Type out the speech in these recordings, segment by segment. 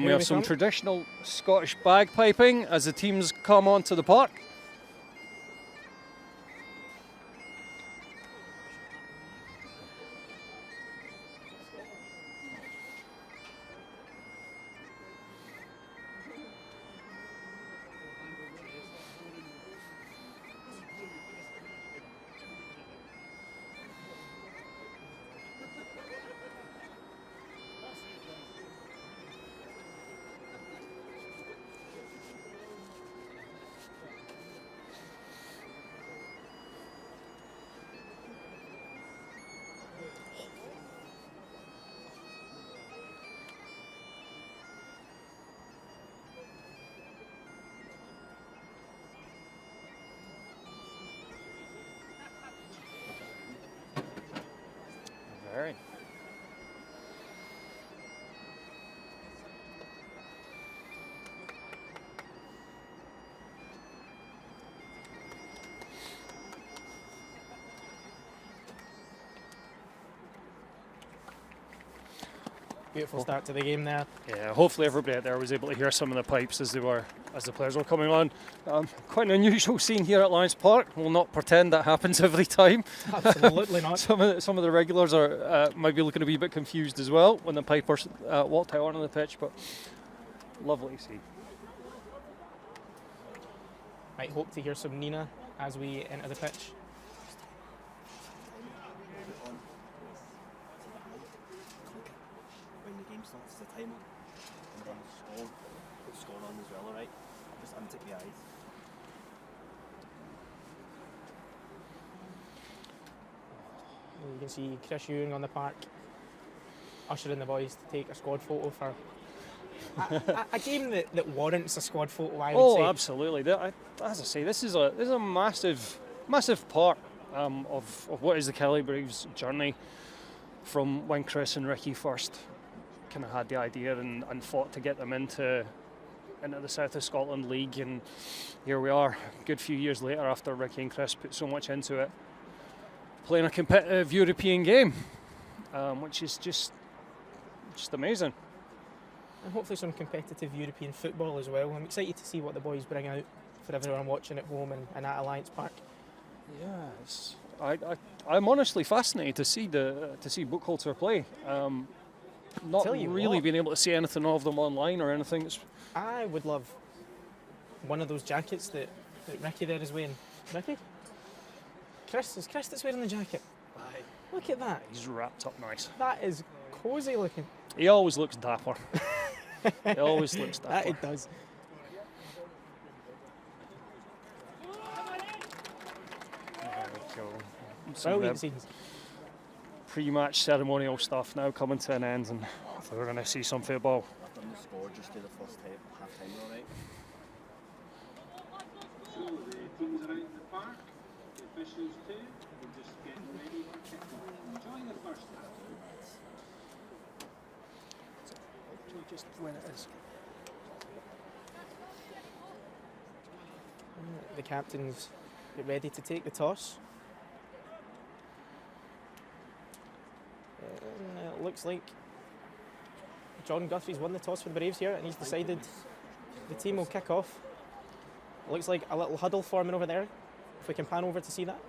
We have some traditional Scottish bagpiping as the teams come onto the park. Very. Beautiful start to the game there. Yeah, hopefully everybody out there was able to hear some of the pipes as the players were coming on. Quite an unusual scene here at Lions Park. We'll not pretend that happens every time. Absolutely not. Some of the regulars are might be looking a wee bit confused as well when the pipers walked out onto the pitch, but lovely to see. Might hope to hear some Nina as we enter the pitch. Starts the timer and then score on as well, alright? Just untick the eyes. You can see Chris Ewing on the park, ushering the boys to take a squad photo for a game that warrants a squad photo, I would say. Oh, absolutely. As I say, this is a massive part of what is the Caledonian Braves journey from when Chris and Ricky first kind of had the idea and fought to get them into the South of Scotland League, and here we are a good few years later after Ricky and Chris put so much into it, playing a competitive European game, which is just amazing. And hopefully some competitive European football as well. I'm excited to see what the boys bring out for everyone watching at home and at Alliance Park. Yeah, I'm honestly fascinated to see Buchholzer play. Not really being able to see anything of them online or anything. I would love one of those jackets that Ricky there is wearing. Ricky? Chris that's wearing the jacket. Aye. Look at that. He's wrapped up nice. That is cosy looking. He always looks dapper. He always looks dapper. That it does. There we go. Brilliant scenes. Pre-match ceremonial stuff now coming to an end, and we're going to see some football. I've done the score just to the first half time, alright? So the teams are out in the park, the officials too, we're just getting ready for kick-off. Enjoy the first half. Just when it is. The captains get ready to take the toss. It looks like John Guthrie's won the toss for the Braves here, and he's decided the team will kick off. It looks like a little huddle forming over there, if we can pan over to see that.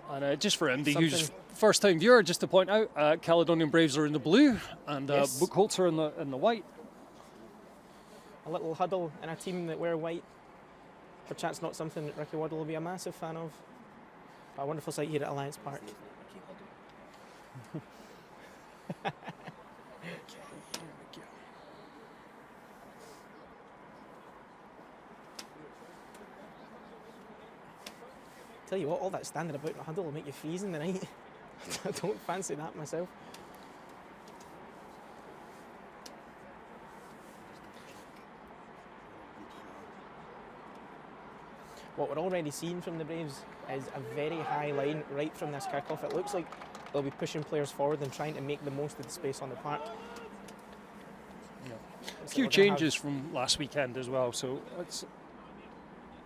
And just for Andy, who's first-time viewer, just to point out, Caledonian Braves are in the blue and Yes. Buchholzer in the white. A little huddle in a team that wear white. Perchance not something that Ricky Waddle will be a massive fan of. But a wonderful sight here at Alliance Park. Tell you what, all that standing about in the huddle will make you freeze in the night. I don't fancy that myself. What we're already seeing from the Braves is a very high line right from this kick-off. It looks like they'll be pushing players forward and trying to make the most of the space on the park. Yeah. A few changes from last weekend as well, so it's...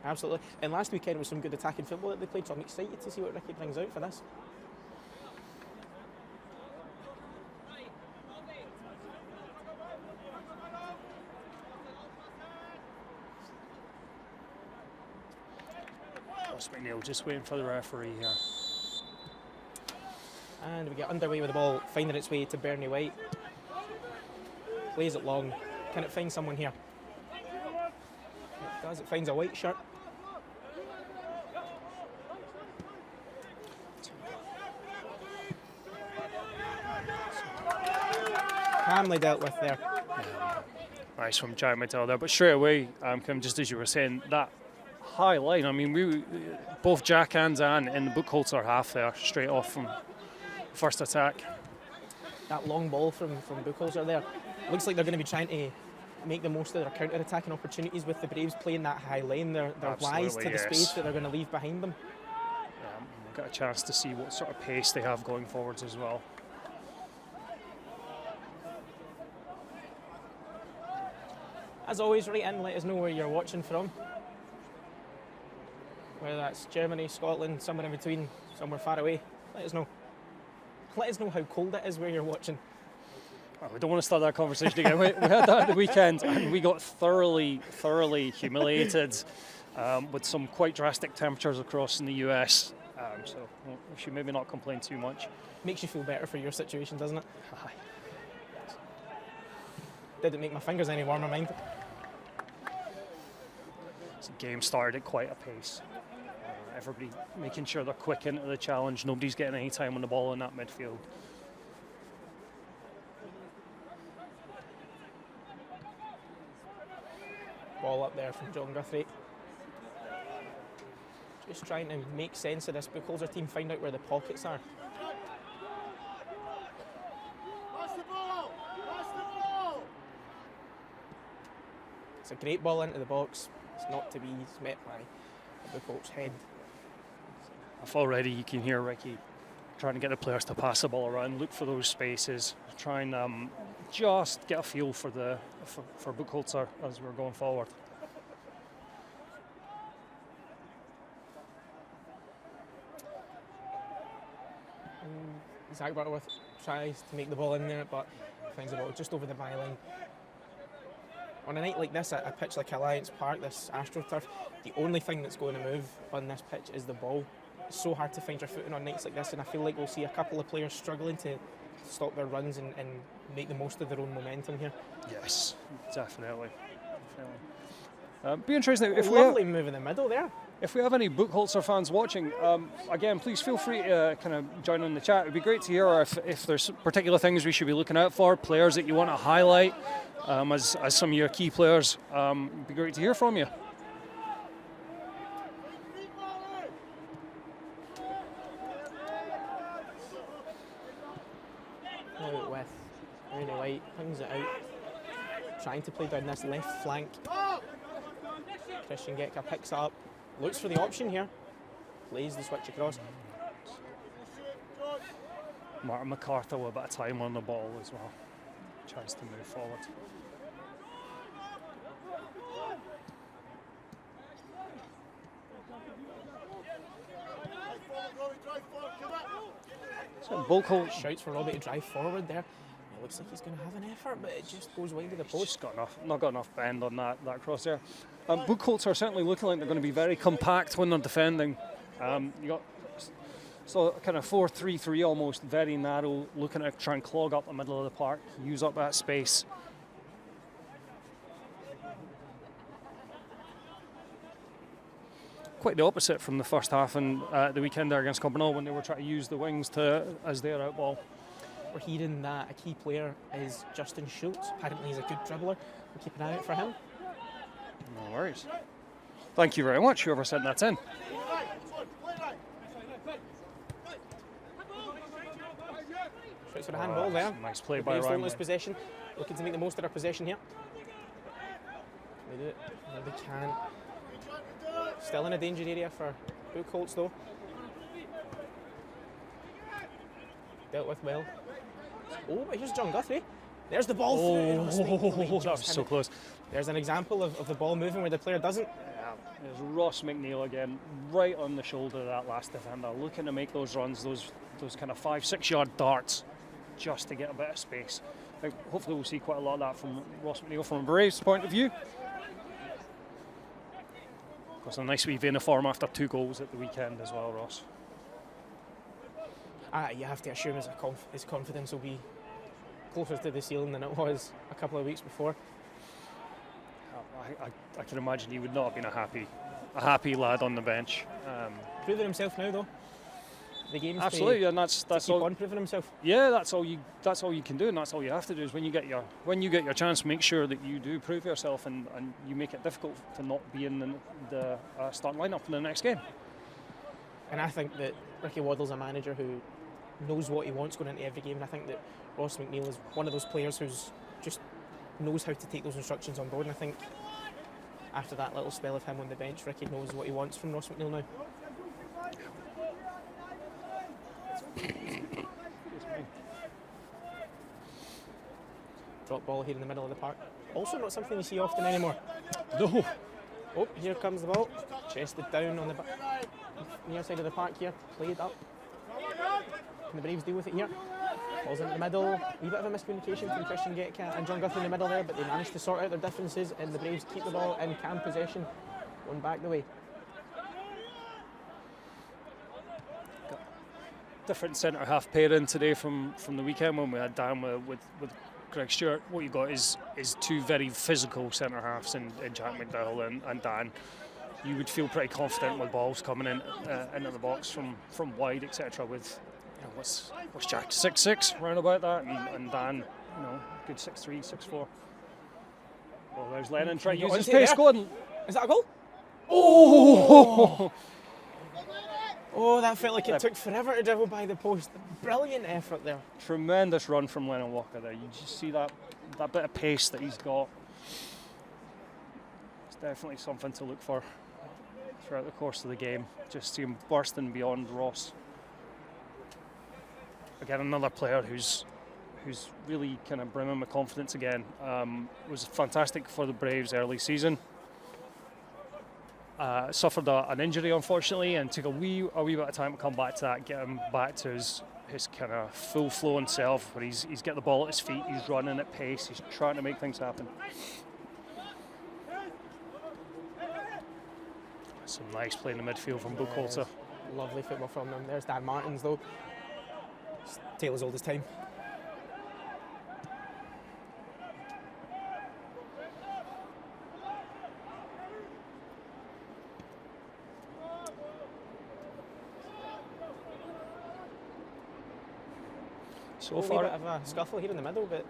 Absolutely. And last weekend was some good attacking football that they played, so I'm excited to see what Ricky brings out for this. Ross McNeil just waiting for the referee here. And we get underway with the ball, finding its way to Bernie White. Plays it long. Can it find someone here? It does. It finds a white shirt. Calmly dealt with there. Nice from Jack Mattel there, but straight away, Kim, just as you were saying, that high line, I mean, both Jack and Anne in the Buchholzer half there, straight off from first attack. That long ball from Buchholzer there. Looks like they're going to be trying to make the most of their counter-attacking opportunities with the Braves playing that high line. They're wise to the space that they're going to leave behind them. We've got a chance to see what sort of pace they have going forwards as well. As always, write in, let us know where you're watching from. Whether that's Germany, Scotland, somewhere in between, somewhere far away, let us know. Let us know how cold it is where you're watching. Oh, we don't want to start that conversation again. We had that at the weekend and we got thoroughly humiliated with some quite drastic temperatures across in the US. So we should maybe not complain too much. Makes you feel better for your situation, doesn't it? Aye. Didn't make my fingers any warmer, mind. The game started at quite a pace. Everybody making sure they're quick into the challenge. Nobody's getting any time on the ball in that midfield. Ball up there from John Guthrie. Just trying to make sense of this Buchholzer team, find out where the pockets are. It's a great ball into the box. It's not to be met by the Buchholzer's head. Already you can hear Ricky trying to get the players to pass the ball around, look for those spaces, try and just get a feel for Buchholzer as we're going forward. Zach Butterworth tries to make the ball in there, but finds the ball just over the byline. On a night like this, at a pitch like Alliance Park, this AstroTurf, the only thing that's going to move on this pitch is the ball. It's so hard to find your footing on nights like this, and I feel like we'll see a couple of players struggling to stop their runs and make the most of their own momentum here. Yes, definitely. Be interesting if lovely move in the middle there. If we have any Buchholzer fans watching, again, please feel free to kind of join in the chat. It'd be great to hear if there's particular things we should be looking out for, players that you want to highlight as some of your key players. It'd be great to hear from you. Now with Bernie White, pings it out, trying to play down this left flank. Christian Getka picks it up. Looks for the option here. Plays the switch across. Martin MacArthur with a bit of time on the ball as well. Tries to move forward. So Buchholzer shouts for Robbie to drive forward there. It looks like he's going to have an effort, but it just goes wide of the post. Not got enough bend on that cross there. Buchholzer are certainly looking like they're going to be very compact when they're defending. You got so kind of 4-3-3 almost, very narrow, looking to try and clog up the middle of the park, use up that space. Quite the opposite from the first half and the weekend there against Cumbernauld when they were trying to use the wings as their out ball. We're hearing that a key player is Justin Schultz. Apparently he's a good dribbler. We'll keep an eye out for him. No worries. Thank you very much, whoever sent that in. Shouts for the handball there. Nice play the by Braves Ryan. don't lose possession. Looking to make the most of their possession here. They do it. No, they can't. Still in a danger area for Buchholz though. Dealt with well. Oh, but here's John Guthrie. There's the ball through. That was so close. There's an example of the ball moving where the player doesn't. Yeah, there's Ross McNeil again, right on the shoulder of that last defender, looking to make those runs, those kind of 5-6 yard darts, just to get a bit of space. I think hopefully we'll see quite a lot of that from Ross McNeil from a Braves point of view. course, a nice wee vein of form after 2 goals at the weekend as well, Ross. You have to assume his confidence will be closer to the ceiling than it was a couple of weeks before. I can imagine he would not have been a happy lad on the bench. Proving himself now, though. The game's Absolutely, to and that's keep all. on proving himself. Yeah, that's all you can do, and that's all you have to do is when you get your chance, make sure that you do prove yourself, and you make it difficult to not be in the starting lineup in the next game. And I think that Ricky Waddle's a manager who knows what he wants going into every game, and I think that Ross McNeil is one of those players who's just knows how to take those instructions on board, and I think after that little spell of him on the bench, Ricky knows what he wants from Ross McNeil now. Drop ball here in the middle of the park. Also not something you see often anymore. No. Oh, here comes the ball. Chested down on the near side of the park here. Played up. Can the Braves deal with it here? Falls into the middle. A wee bit of a miscommunication from Christian Getka and John Guthrie in the middle there, but they managed to sort out their differences, and the Braves keep the ball in calm possession. Going back the way. Different centre half pairing today from the weekend when we had Dan with Greg Stewart. What you got is 2 very physical centre halves in Jack McDowell and Dan. You would feel pretty confident with balls coming in into the box from wide, etc. With what's Jack 6'6" round about that, and Dan good 6'3", 6'4". Well, there's Lennon trying to use his pace. Go on. Is that a goal? Oh! Oh, that felt like it took forever to dribble by the post. Brilliant effort there. Tremendous run from Lennon Walker there. You just see that bit of pace that he's got. It's definitely something to look for throughout the course of the game. Just see him bursting beyond Ross. Again, another player who's really kind of brimming with confidence again. Was fantastic for the Braves early season. Suffered an injury, unfortunately, and took a wee bit of time to come back to that, get him back to his kind of full-flowing self, where he's got the ball at his feet, he's running at pace, he's trying to make things happen. Some nice play in the midfield from Buchholzer. Lovely football from him. There's Dan Martins, though. Tale as old as time. So far, a bit of a scuffle here in the middle, but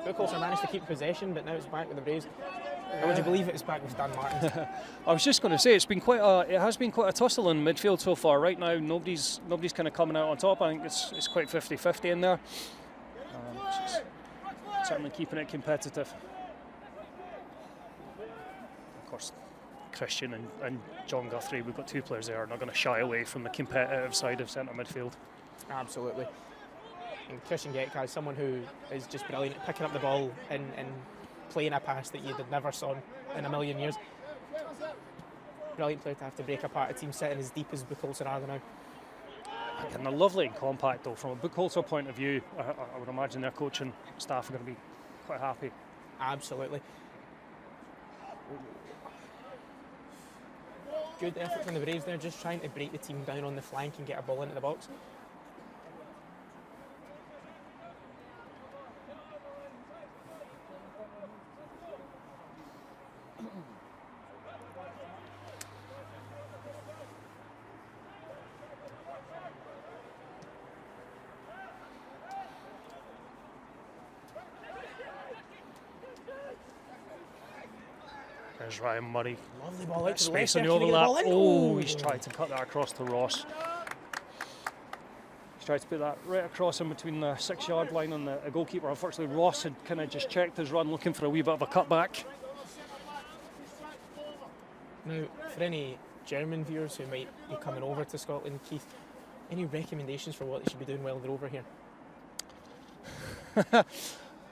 Buchholzer managed to keep possession, but now it's back with the Braves. Or would you believe it's back with Dan Martins? I was just going to say it has been quite a tussle in midfield so far. Right now, nobody's kind of coming out on top. I think it's quite 50-50 in there. Certainly keeping it competitive. Of course, Christian and John Guthrie, we've got 2 players there, are not going to shy away from the competitive side of centre midfield. Absolutely. And Christian Getka is someone who is just brilliant at picking up the ball and playing a pass that you'd have never saw in a million years. Brilliant player to have to break apart a team sitting as deep as Buchholzer are now. And they're lovely and compact, though. From a Buchholzer point of view, I would imagine their coaching staff are going to be quite happy. Absolutely. Good effort from the Braves there, just trying to break the team down on the flank and get a ball into the box. There's Ryan Murray. Lovely ball out to the Space left on there. the Can he get the overlap. ball in? Oh, he's tried to cut that across to Ross. He's tried to put that right across in between the 6-yard line and the goalkeeper. Unfortunately, Ross had kind of just checked his run, looking for a wee bit of a cutback. Now, for any German viewers who might be coming over to Scotland, Keith, any recommendations for what they should be doing while they're over here?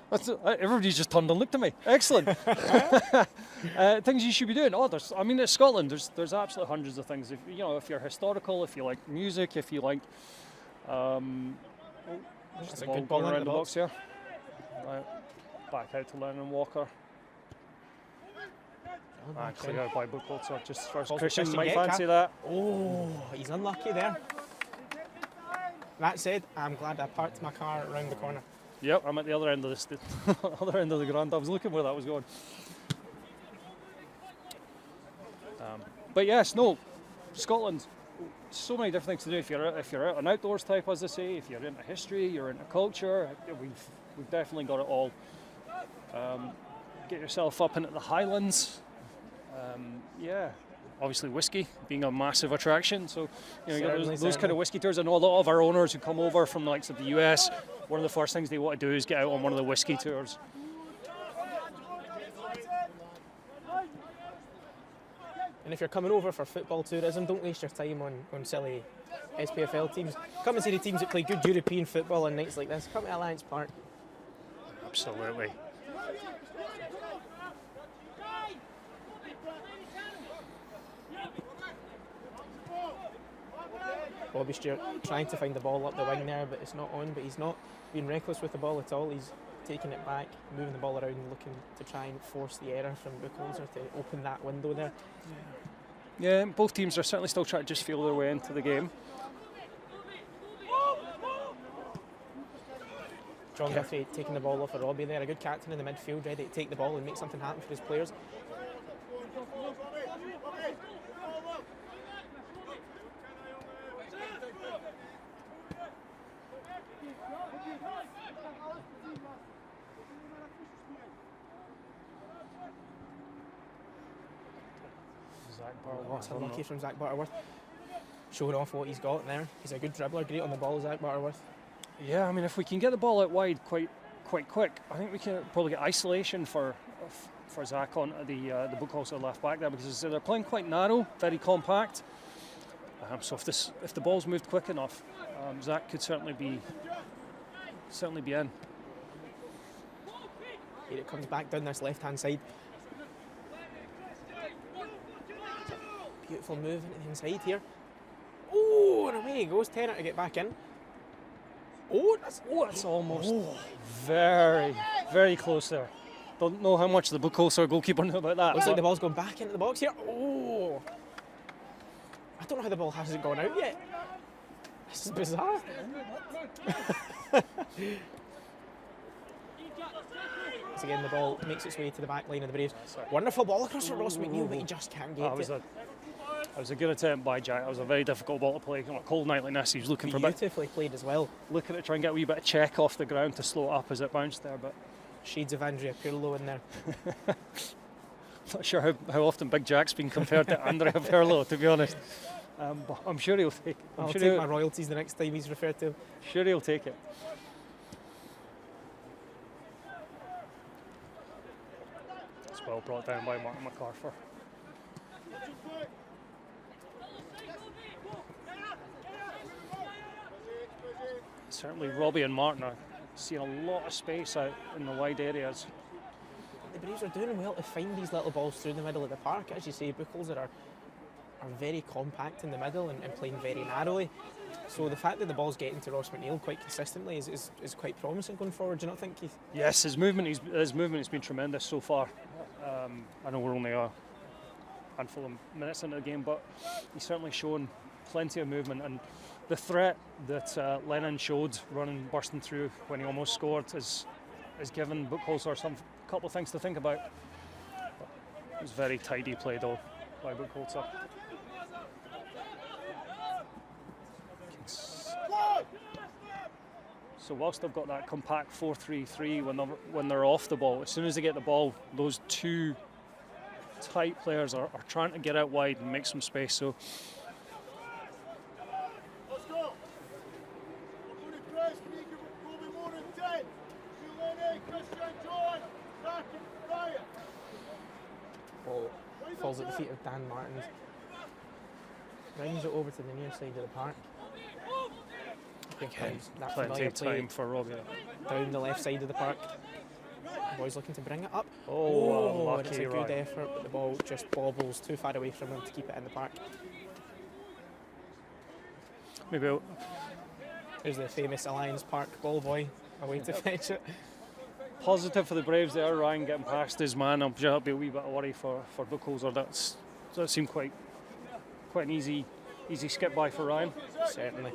Everybody's just turned and looked at me. Excellent. Things you should be doing. It's Scotland. There's absolutely hundreds of things. If you're historical, if you like music, if you like. That's a good ball around the box here. Right, back out to Lennon Walker. Clear out by Buchholzer. Just first Balls Christian for might Christian fancy Geka. that. Oh, he's unlucky there. That said, I'm glad I parked my car around the corner. Yep, I'm at the other end of the other end of the ground. I was looking where that was going. But yes, no, Scotland. So many different things to do. If you're an outdoors type, as I say, if you're into history, you're into culture. We've definitely got it all. Get yourself up into the Highlands. Yeah, obviously whiskey being a massive attraction. So you got those kind of whiskey tours. I know a lot of our owners who come over from the likes of the US. One of the first things they want to do is get out on one of the whiskey tours. And if you're coming over for football tourism, don't waste your time on silly SPFL teams. Come and see the teams that play good European football on nights like this. Come to Alliance Park. Absolutely. Bobby Stewart trying to find the ball up the wing there, but it's not on. But he's not being reckless with the ball at all. He's taking it back, moving the ball around, looking to try and force the error from Buchholzer to open that window there. Yeah, both teams are certainly still trying to just feel their way into the game. John Guthrie taking the ball off of Robbie there. A good captain in the midfield, ready to take the ball and make something happen for his players. That's unlucky from Zach Butterworth. Showing off what he's got there. He's a good dribbler, great on the ball, Zach Butterworth. Yeah, I mean, if we can get the ball out wide quite quick, I think we can probably get isolation for Zach on the Buchholzer left back there, because they're playing quite narrow, very compact. So if the ball's moved quick enough, Zach could certainly be in. Here it comes back down this left-hand side. Beautiful move into the inside here. Oh, and away he goes. Tenner to get back in. Oh, that's almost very, very close there. Don't know how much the Buchholzer goalkeeper knew about that. Looks like the ball's going back into the box here. Oh, I don't know how the ball hasn't gone out yet. This is bizarre. Once again, the ball makes its way to the back line of the Braves. Wonderful ball across for Ross McNeil, but he just can't get it. That was a good attempt by Jack. That was a very difficult ball to play on a cold night like this. He was looking for beautifully played as well. Looking to try and get a wee bit of check off the ground to slow it up as it bounced there, but shades of Andrea Pirlo in there. Not sure how often Big Jack's been compared to Andrea Pirlo, to be honest. But I'm sure he'll take it. I'll take my royalties the next time he's referred to. Sure he'll take it. It's well brought down by Martin MacArthur. Certainly Robbie and Martin are seeing a lot of space out in the wide areas. The Braves are doing well to find these little balls through the middle of the park. As you say, Buchholzer are very compact in the middle and playing very narrowly. So the fact that the ball's getting to Ross McNeil quite consistently is quite promising going forward, do you not think, Keith? Yes, his movement has been tremendous so far. I know we're only a handful of minutes into the game, but he's certainly shown plenty of movement, and the threat that Lennon showed bursting through when he almost scored has given Buchholzer a couple of things to think about. But it was very tidy play though by Buchholzer. So whilst they've got that compact 4-3-3 when they're off the ball, as soon as they get the ball, those two tight players are trying to get out wide and make some space. So ball falls at the feet of Dan Martins. Brings it over to the near side of the park. Again, plenty of time for Robbie. Down the left side of the park. The boy's looking to bring it up. Oh, it's a good effort, but the ball just bobbles too far away from him to keep it in the park. Maybe. There's the famous Alliance Park ball boy away to fetch it. positive for the Braves there. Ryan getting past his man. I'm sure it'll be a wee bit of worry for Buchholzer. That seemed quite an easy skip by for Ryan. Certainly.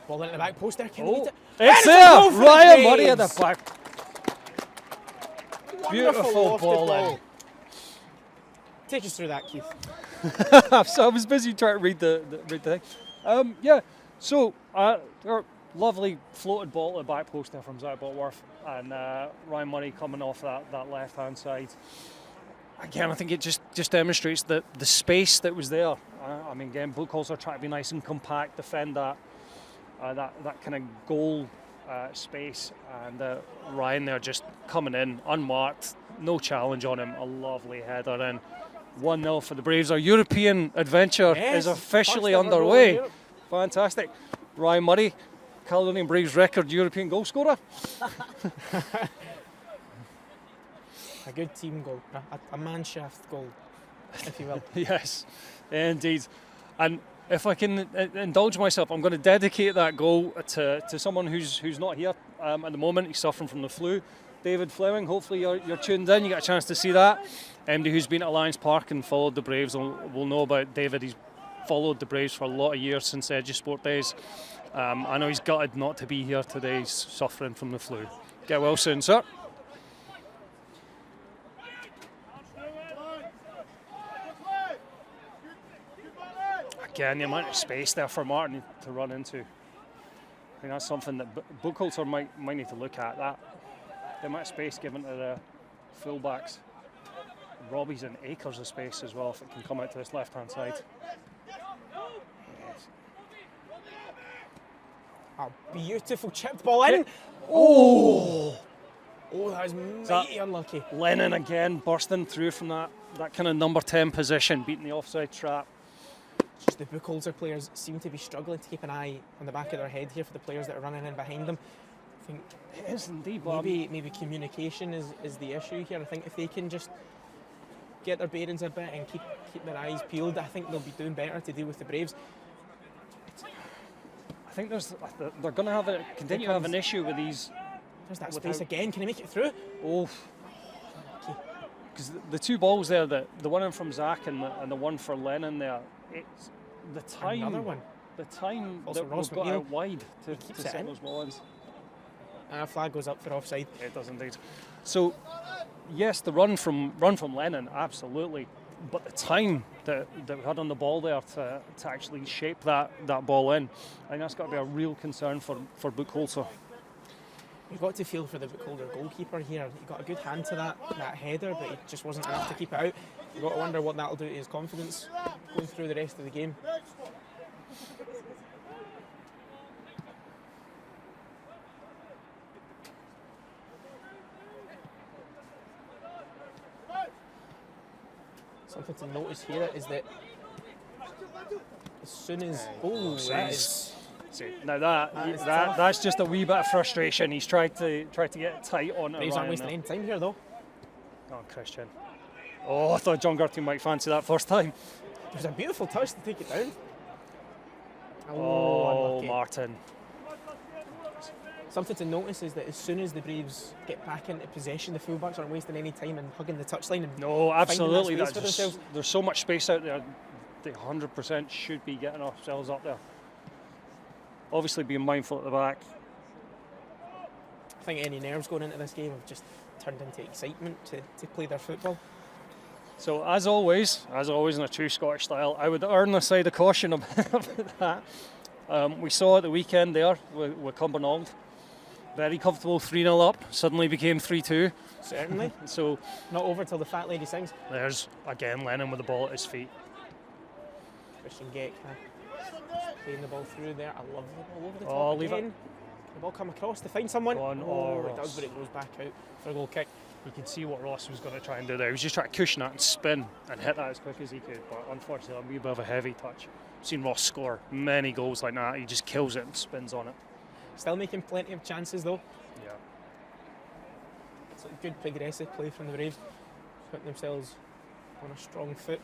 Ball into the back post there. Can he hit it? It's And there! a goal for the Ryan Murray at the Braves. back. Beautiful Wonderful ball lofted in. ball. Take us through that, Keith. So I was busy trying to read the thing. Yeah, so lovely floated ball at the back post there from Zach Butworth, and Ryan Murray coming off that left hand side. Again, I think it just demonstrates the space that was there. I mean, again, Buchholzer trying to be nice and compact, defend that kind of goal space, and Ryan there just coming in unmarked, no challenge on him. A lovely header in. 1-0 for the Braves. Our European adventure is officially first ever goal in underway. Europe. Fantastic. Ryan Murray, Caledonian Braves record European goal scorer. A good team goal, a manshaft goal, if you will. Yes, indeed. And if I can indulge myself, I'm going to dedicate that goal to someone who's not here at the moment. He's suffering from the flu. David Fleming, hopefully you're tuned in. You got a chance to see that. MD who's been at Alliance Park and followed the Braves will know about David. He's followed the Braves for a lot of years since Sport days. I know he's gutted not to be here today. He's suffering from the flu. Get well soon, sir. Again, the amount of space there for Martin to run into. I think that's something that Buchholzer might need to look at. That the amount of space given to the fullbacks. Robbie's in acres of space as well if it can come out to this left-hand side. Yes. A beautiful chipped ball in. Oh, That was mighty unlucky. Lennon again bursting through from that kind of number 10 position, beating the offside trap. Just the Buchholzer players seem to be struggling to keep an eye on the back of their head here for the players that are running in behind them. I think It is indeed, but maybe communication is the issue here. I think if they can just get their bearings a bit and keep their eyes peeled, I think they'll be doing better to deal with the Braves. I think they're going to continue to have an issue with these. There's that space again. Can he make it through? Oh, because the two balls there, the one in from Zach and the one for Lennon there, it's the time. Another one. The time Also that Ross we've got McNeil, out wide to keeps it set in. those balls. And a flag goes up for offside. It does indeed. So, yes, the run from Lennon, absolutely. But the time that we had on the ball there to actually shape that ball in, I think that's got to be a real concern for Buchholzer. You've got to feel for the Buchholzer goalkeeper here. He got a good hand to that header, but he just wasn't enough to keep it out. You've got to wonder what that'll do to his confidence going through the rest of the game. Something to notice here is that as soon as Now is tough. that's just a wee bit of frustration. He's tried to get tight on it. Braves aren't wasting any time here though. Oh, Christian. Oh, I thought John Gertie might fancy that first time. It was a beautiful touch to take it down. Oh, unlucky. Martin. Something to notice is that as soon as the Braves get back into possession, the fullbacks aren't wasting any time in hugging the touchline. And No, absolutely. Finding that space for themselves. There's so much space out there. They 100% should be getting ourselves up there. Obviously being mindful at the back. I think any nerves going into this game have just turned into excitement to play their football. So as always in a true Scottish style, I would err on the side of caution about that. We saw at the weekend there with Cumbernauld. Very comfortable 3-0 up, suddenly became 3-2. Certainly. So Not over till the fat lady sings. there's again Lennon with the ball at his feet. Christian Geck. Playing the ball through there. I love the ball over the Oh, top leave it. again. The ball come across to find someone. Go on, It does, Ross. but it goes back out for a goal kick. You could see what Ross was going to try and do there. He was just trying to cushion that and spin and hit that as quick as he could. But unfortunately, a wee bit of a heavy touch. I've seen Ross score many goals like that. He just kills it and spins on it. Still making plenty of chances though. Yeah. It's a good progressive play from the Braves, putting themselves on a strong foot.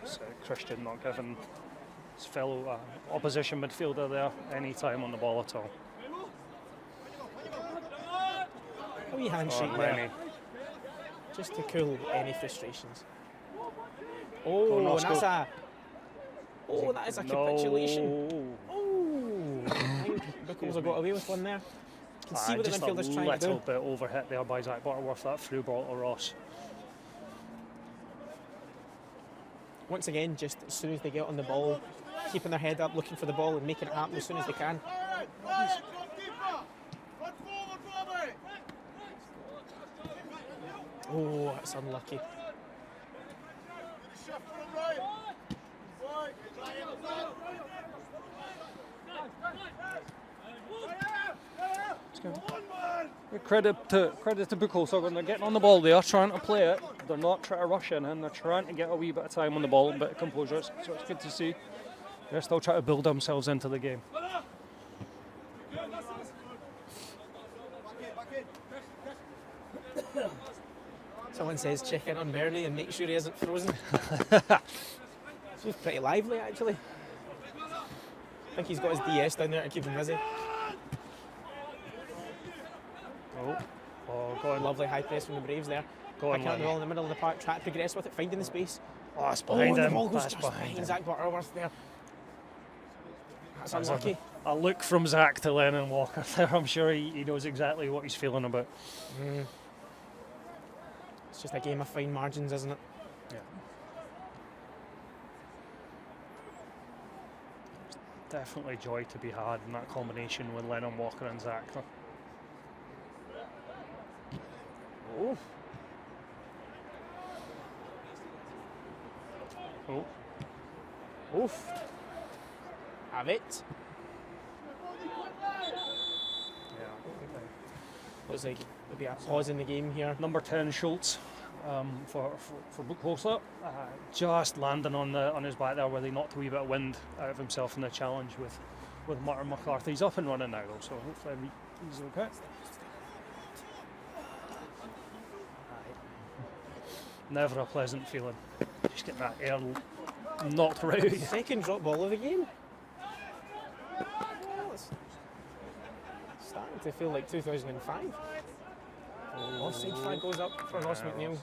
So Christian not giving his fellow opposition midfielder there any time on the ball at all. A wee handshake Oh, there, Lenny. just to cool any frustrations. Go on, Oh, Ross, and that's go. that is a capitulation. No. Oh, I think Buchholzer got away with one there. You can see what the Just a midfielder's trying to little do. bit overhit there by Zach Butterworth, that through ball to Ross. Once again, just as soon as they get on the ball, keeping their head up, looking for the ball and making it happen as soon as they can. Oh, that's unlucky. Credit to Buchholzer when they're getting on the ball. They are trying to play it. They're not trying to rush in, and they're trying to get a wee bit of time on the ball, a bit of composure. So it's good to see. They're still trying to build themselves into the game. Someone says check in on Bernie and make sure he isn't frozen. He's pretty lively actually. I think he's got his DS down there to keep him busy. Oh, go on, Lovely high press from the Braves there. Go on, Picking up the Lenny. ball in the middle of the park, trying to progress with it, finding the space. Oh, it's behind the him. ball goes That's just behind behind him. Zach Butterworth there. That's That's unlucky. A look from Zach to Lennon Walker there. I'm sure he knows exactly what he's feeling about. It's just a game of fine margins, isn't it? Yeah. Definitely joy to be had in that combination with Lennon Walker and Zach. Though. Oh. Oh, Oof. Have it. yeah. Looks like there'll be a pause in the game here. Number 10 Schultz for Buchholzer, just landing on his back there where they knocked a wee bit of wind out of himself in the challenge with Martin McCarthy. He's up and running now though, so hopefully he's okay. Never a pleasant feeling. Just getting that air knocked right out of you. Second drop ball of the game. Well, it's starting to feel like 2005. Offside flag goes up for Ross McNeil.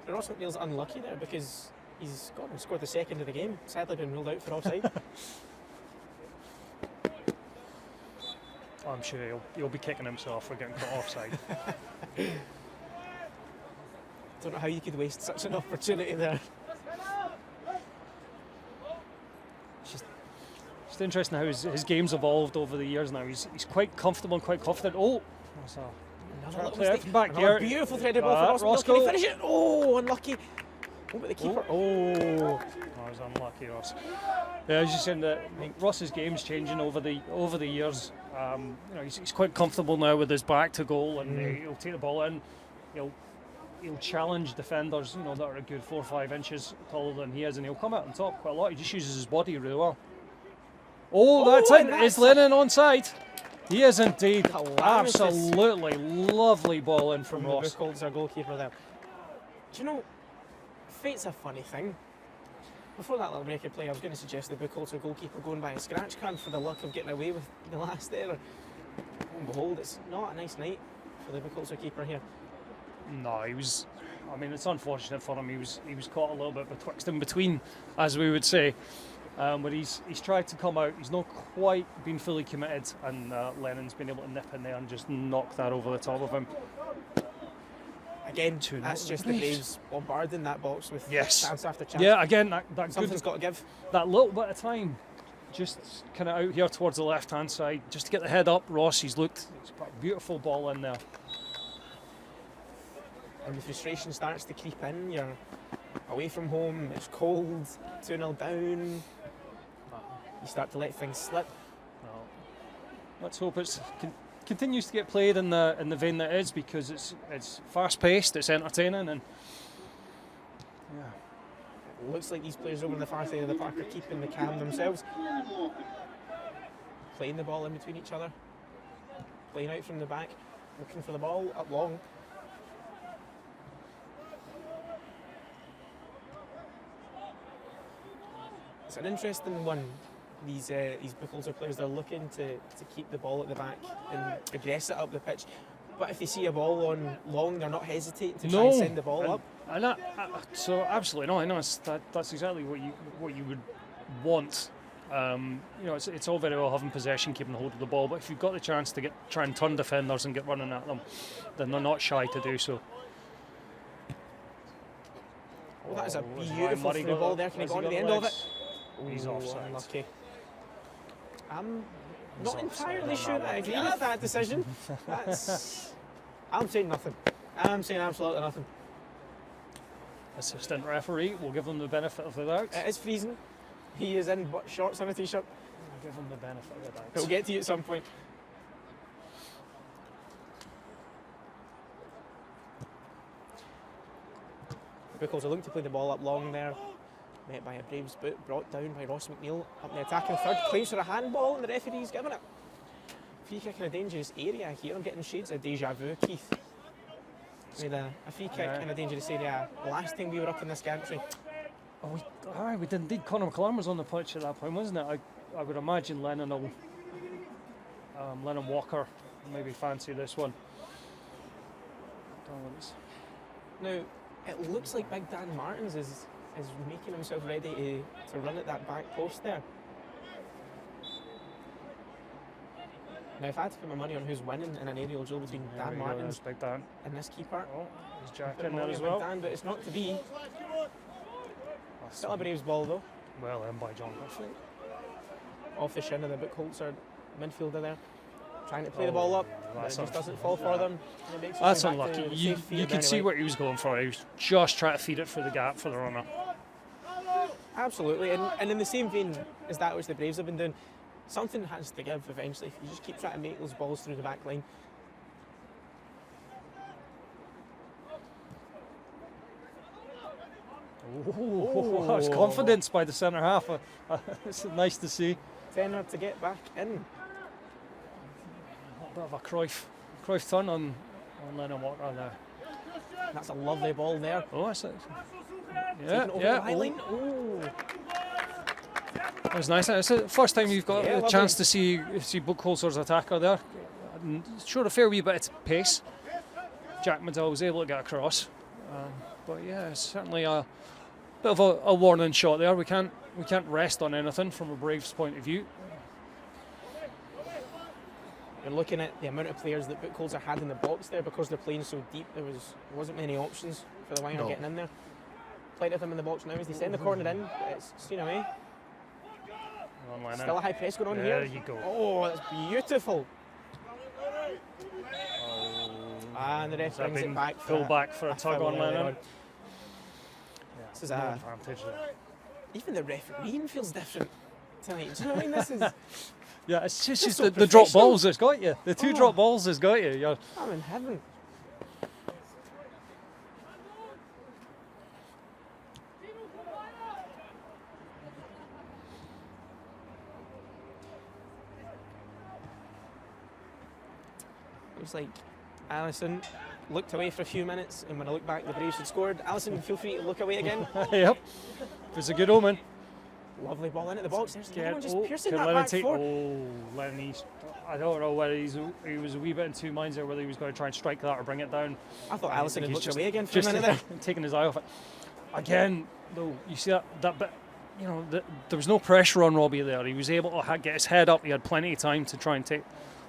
Ross McNeil's unlucky there because he's got and scored the second of the game. Sadly been ruled out for offside. I'm sure he'll be kicking himself for getting caught offside. Don't know how you could waste such an opportunity there. It's interesting how his game's evolved over the years now. He's quite comfortable and quite confident. Oh, that's Another Trying to little play out mistake. from back Another here. beautiful threaded ball for Ross McNeil. Can he finish it? Oh, unlucky. What about the keeper? Oh. I was unlucky, Ross. Yeah, I was just saying that I think Ross's game's changing over the years. He's quite comfortable now with his back to goal, and he'll take the ball in. He'll challenge defenders, that are a good 4 or 5 inches taller than he is, and he'll come out on top quite a lot. He just uses his body really well. Oh, that's it. Is Lennon onside? He is indeed. Calamitous. Absolutely lovely ball in from Ross. Buchholzer goalkeeper there. Do you know, fate's a funny thing. Before that little break of play, I was going to suggest the Buchholzer goalkeeper going by a scratch card for the luck of getting away with the last error. And behold, it's not a nice night for the Buchholzer keeper here. No, it's unfortunate for him. He was caught a little bit betwixt and between, as we would say. But he's tried to come out. He's not quite been fully committed, and Lennon's been able to nip in there and just knock that over the top of him. Again, 2-0 that's just the Braves bombarding that box with Yes. chance after chance. Yeah, again, that Something's got to give. that little bit of time just kind of out here towards the left-hand side, just to get the head up. Ross, he's put a beautiful ball in there. And the frustration starts to creep in. You're away from home, it's cold, 2-0 down. You start to let things slip. Well, let's hope it continues to get played in the vein that it is, because it's fast-paced, it's entertaining, and yeah. It looks like these players over on the far side of the park are keeping the calm themselves. Playing the ball in between each other. Playing out from the back, looking for the ball up long. It's an interesting one. These Buchholzer players, they're looking to keep the ball at the back and progress it up the pitch. But if they see a ball on long, they're not hesitating to try and send the ball up. So absolutely no. I know that's exactly what you would want. It's all very well having possession, keeping hold of the ball, but if you've got the chance to try and turn defenders and get running at them, then they're not shy to do so. Oh, that is a beautiful through ball there. Can he go on to the end of it? He's offside. Unlucky. I'm not entirely sure that I agree with that decision. I'm saying nothing. I'm saying absolutely nothing. Assistant referee will give him the benefit of the doubt. It is freezing. He is in shorts and a t-shirt. I'll give him the benefit of the doubt. He'll get to you at some point. Buchholzer looking to play the ball up long there. Met by a Braves boot, brought down by Ross McNeil up in the attacking third. Claims for a handball and the referee's given it. Free kick in a dangerous area here. I'm getting shades of deja vu, Keith. We had a free kick in a dangerous area last time we were up in this gantry. Oh, we did indeed. Conor McClellan was on the pitch at that point, wasn't it? I would imagine Lennon Walker maybe fancy this one. Now, it looks like Big Dan Martins is making himself ready to run at that back post there. Now, if I had to put my money on who's winning in an aerial duel between Dan Martins and this keeper, he's Jack in there as well. Dan, but it's not to be. Still a Braves ball though. Well in by John Guthrie. Off the shin of the Buchholzer midfielder there. Trying to play the ball up, but it just doesn't fall for them. That's unlucky. You could see what he was going for. He was just trying to feed it through the gap for the runner. Absolutely, and in the same vein as that which the Braves have been doing, something has to give eventually. If you just keep trying to make those balls through the back line. Oh, that was confidence by the centre half. It's nice to see. Tenor to get back in. A bit of a Cruyff turn on Lennon Walker there. That's a lovely ball there. Oh, that's it. Yeah. That was nice. It's the first time you've got a chance to see Buchholzer's attacker there. Showed a fair wee bit of pace. Jack Medill was able to get across. But yeah, it's certainly a bit of a warning shot there. We can't rest on anything from a Braves point of view. You're looking at the amount of players that Buchholzer had in the box there because they're playing so deep. There wasn't many options for the winger getting in there. Plenty of them in the box now as they send the corner in, but it's seen away. Still a high press going on here. There you go. Oh, that's beautiful. And the ref brings it back. Pull back for a tug on Lennon. This is a advantage there. Even the refereeing feels different tonight. Do you know what I mean? This is. Yeah, it's just so the drop balls has got you. The two drop balls has got you. I'm in heaven. Looks like Allison looked away for a few minutes, and when I look back, the Braves had scored. Allison, feel free to look away again. Yep, it was a good omen. Lovely ball into the box. There's the one just piercing can that Lennon back take? four. Oh, Lennon, I don't know whether he was a wee bit in two minds there, whether he was going to try and strike that or bring it down. I thought Allison had looked away again for a minute there. Taking his eye off it. Again, though, you see that bit, there was no pressure on Robbie there. He was able to get his head up. He had plenty of time to try and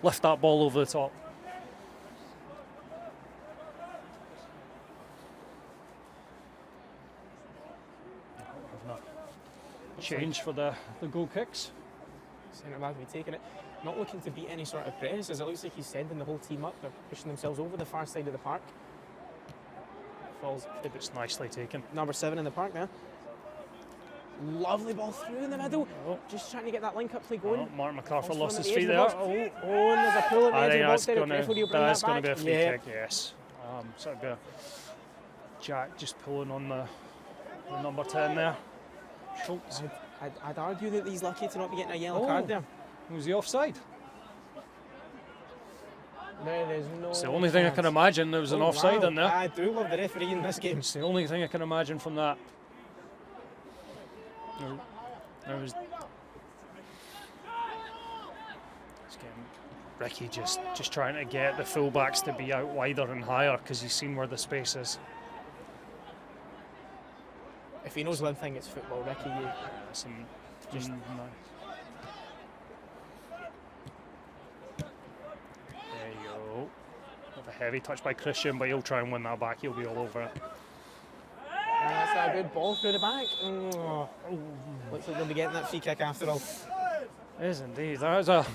lift that ball over the top. Change for the goal kicks. Centre back will be taking it. Not looking to beat any sort of press, as it looks like he's sending the whole team up. They're pushing themselves over the far side of the park. Falls. It's nicely taken. Number 7 in the park now. Lovely ball through in the middle. Oh. Just trying to get that link-up play going. Oh, Mark McArthur Falls lost from his the feet edge there. of the box. Oh, and there's a pull at the I edge of think the box there. The referee will bring that's that going to be a back. free Yeah. kick, yes. So it'd be a Jack just pulling on the number 10 there. Schultz. I'd argue that he's lucky to not be getting a yellow Oh. card there. Was he offside? There's no. It's the only thing I can imagine. There was an offside wow. in there. I do love the referee in this game. It's the only thing I can imagine from that. There was. Ricky just trying to get the fullbacks to be out wider and higher because he's seen where the space is. If he knows one thing, it's football, Ricky. Just there you go. With a heavy touch by Christian, but he'll try and win that back. He'll be all over it. That's a good ball through the back. Oh. Looks like they'll be getting that free kick after all. It is indeed. That was a